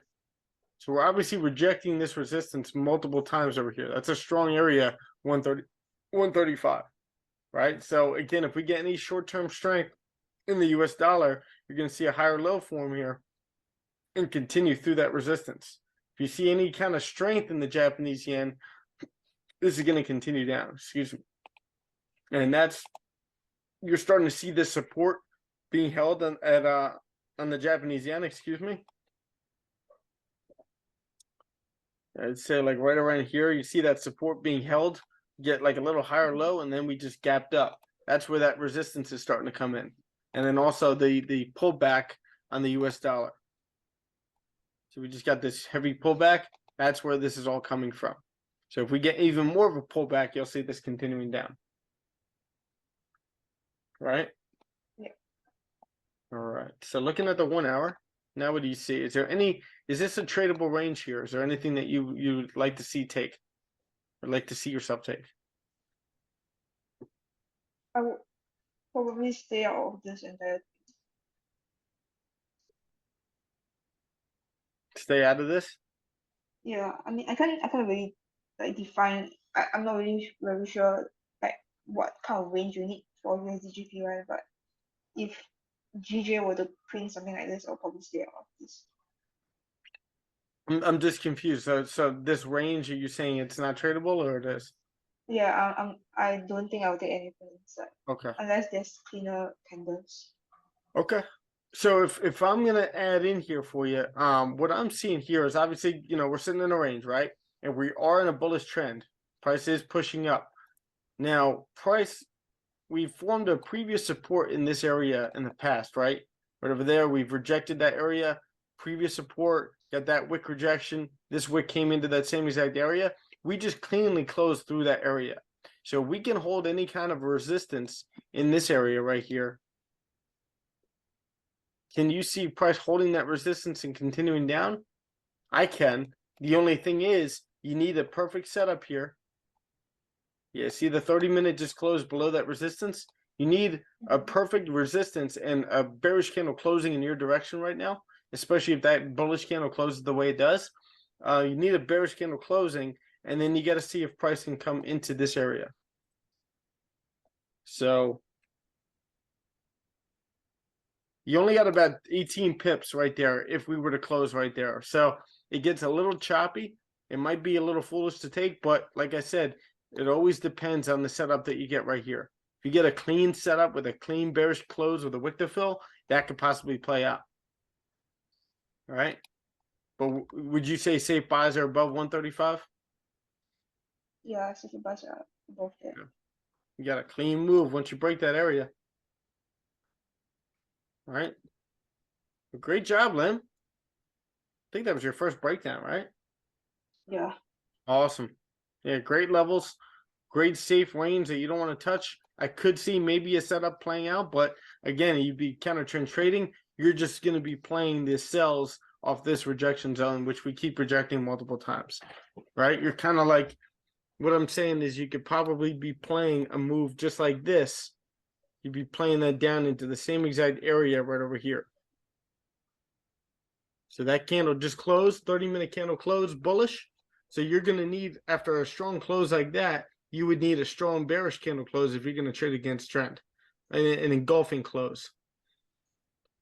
So we're obviously rejecting this resistance multiple times over here. That's a strong area, 130, 135, right? So again, if we get any short-term strength in the US dollar, you're going to see a higher low form here and continue through that resistance. If you see any kind of strength in the Japanese yen, this is going to continue down, excuse me. And you're starting to see this support being held on the Japanese yen, excuse me. I'd say like right around here, you see that support being held, get like a little higher low, and then we just gapped up. That's where that resistance is starting to come in. And then also the pullback on the US dollar. So we just got this heavy pullback. That's where this is all coming from. So if we get even more of a pullback, you'll see this continuing down. Right? Yeah. All right. So looking at the 1 hour, now what do you see? Is this a tradable range here? Is there anything that you'd like to see take? Or like to see yourself take? I would probably stay out of this entire. Stay out of this. Yeah, I mean, I can't really like define. I'm not really very sure like what kind of range you need for USDGPY, but if GJ were to print something like this, I'll probably stay out of this. I'm just confused. So this range, are you saying it's not tradable or it is? Yeah, I don't think I'll take anything inside Okay. unless there's cleaner candles. Okay. So if I'm gonna add in here for you, what I'm seeing here is obviously, we're sitting in a range, right? And we are in a bullish trend. Price is pushing up. Now, we formed a previous support in this area in the past, right? Right over there, we've rejected that area. Previous support, got that wick rejection. This wick came into that same exact area. We just cleanly closed through that area. So we can hold any kind of resistance in this area right here. Can you see price holding that resistance and continuing down? I can. The only thing is you need a perfect setup here. Yeah, see the 30-minute just closed below that resistance? You need a perfect resistance and a bearish candle closing in your direction right now, especially if that bullish candle closes the way it does. You need a bearish candle closing, and then you got to see if price can come into this area. So you only got about 18 pips right there if we were to close right there. So it gets a little choppy. It might be a little foolish to take, but like I said, it always depends on the setup that you get right here. If you get a clean setup with a clean bearish close with a wick to fill, that could possibly play out. All right. But would you say safe buys are above 135? Yeah, so the buys are above there. You got a clean move once you break that area. All right. Well, great job, Lim. I think that was your first breakdown, right? Yeah. Awesome. Yeah, great levels, great safe range that you don't want to touch. I could see maybe a setup playing out, but again, you'd be counter trend trading. You're just going to be playing the sells off this rejection zone, which we keep rejecting multiple times, right? You're kind of like, what I'm saying is you could probably be playing a move just like this. You'd be playing that down into the same exact area right over here. So that candle just closed, 30-minute candle closed, bullish. So you're going to need, after a strong close like that, you would need a strong bearish candle close if you're going to trade against trend, an engulfing close.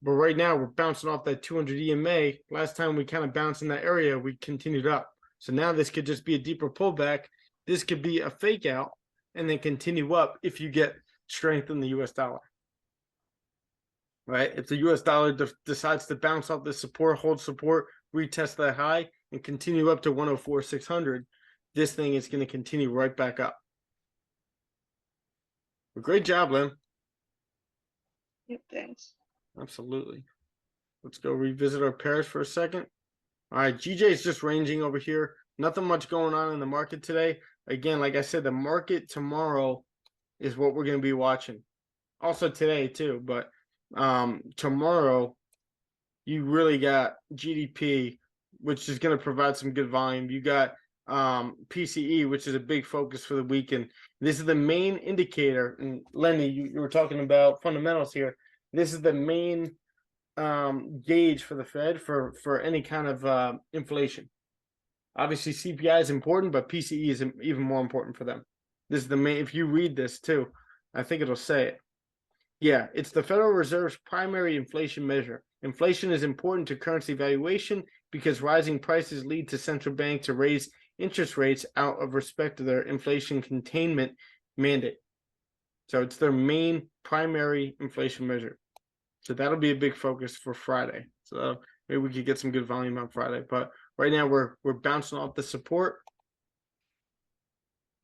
But right now we're bouncing off that 200 EMA. Last time we kind of bounced in that area, we continued up. So now this could just be a deeper pullback. This could be a fake out and then continue up if you get strength in the US dollar. Right? If the US dollar decides to bounce off the support, hold support, retest that high, and continue up to 104,600, this thing is going to continue right back up. Well, great job, Lim. Yep, thanks. Absolutely. Let's go revisit our pairs for a second. All right, GJ is just ranging over here. Nothing much going on in the market today. Again, like I said, the market tomorrow is what we're going to be watching. Also today too, but tomorrow you really got GDP, which is going to provide some good volume. You got PCE, which is a big focus for the weekend. This is the main indicator. And Lenny, you were talking about fundamentals here. This is the main gauge for the Fed for any kind of inflation. Obviously, CPI is important, but PCE is even more important for them. This is the main. If you read this too, I think it'll say it. Yeah, it's the Federal Reserve's primary inflation measure. Inflation is important to currency valuation because rising prices lead to central banks to raise interest rates out of respect to their inflation containment mandate. So it's their main primary inflation measure. So that'll be a big focus for Friday. So maybe we could get some good volume on Friday. But right now we're bouncing off the support.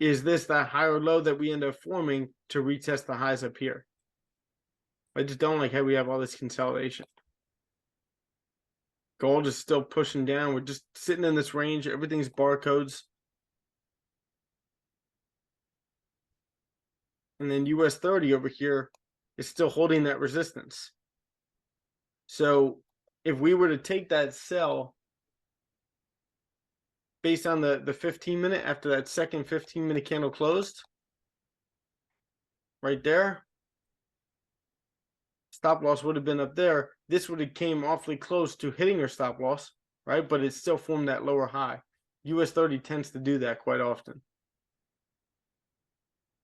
Is this that higher low that we end up forming to retest the highs up here? I just don't like how we have all this consolidation. Gold is still pushing down. We're just sitting in this range. Everything's barcodes. And then US 30 over here is still holding that resistance. So if we were to take that sell based on the 15-minute after that second 15-minute candle closed, right there. Stop loss would have been up there. This would have came awfully close to hitting your stop loss, right? But it still formed that lower high. US 30 tends to do that quite often.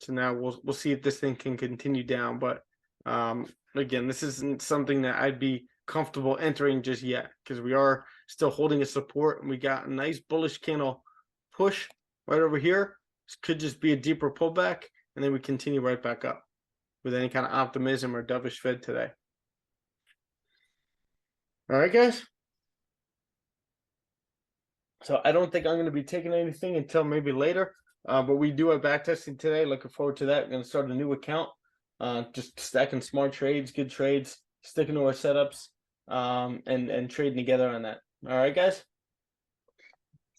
So now we'll see if this thing can continue down. But again, this isn't something that I'd be comfortable entering just yet because we are still holding a support and we got a nice bullish candle push right over here. This could just be a deeper pullback and then we continue right back up with any kind of optimism or dovish Fed today. All right, guys. So I don't think I'm going to be taking anything until maybe later. But we do have back testing today. Looking forward to that. We're going to start a new account. Just stacking smart trades, good trades, sticking to our setups, and trading together on that. All right, guys.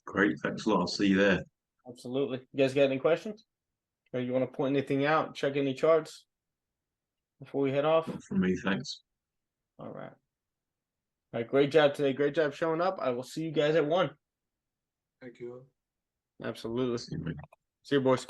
Great, thanks a lot. I'll see you there. Absolutely. You guys got any questions? Or you want to point anything out? Check any charts before we head off? Not from me, thanks. All right. All right. Great job today. Great job showing up. I will see you guys at 1. Thank you. Absolutely. See you, mate. See you, boys.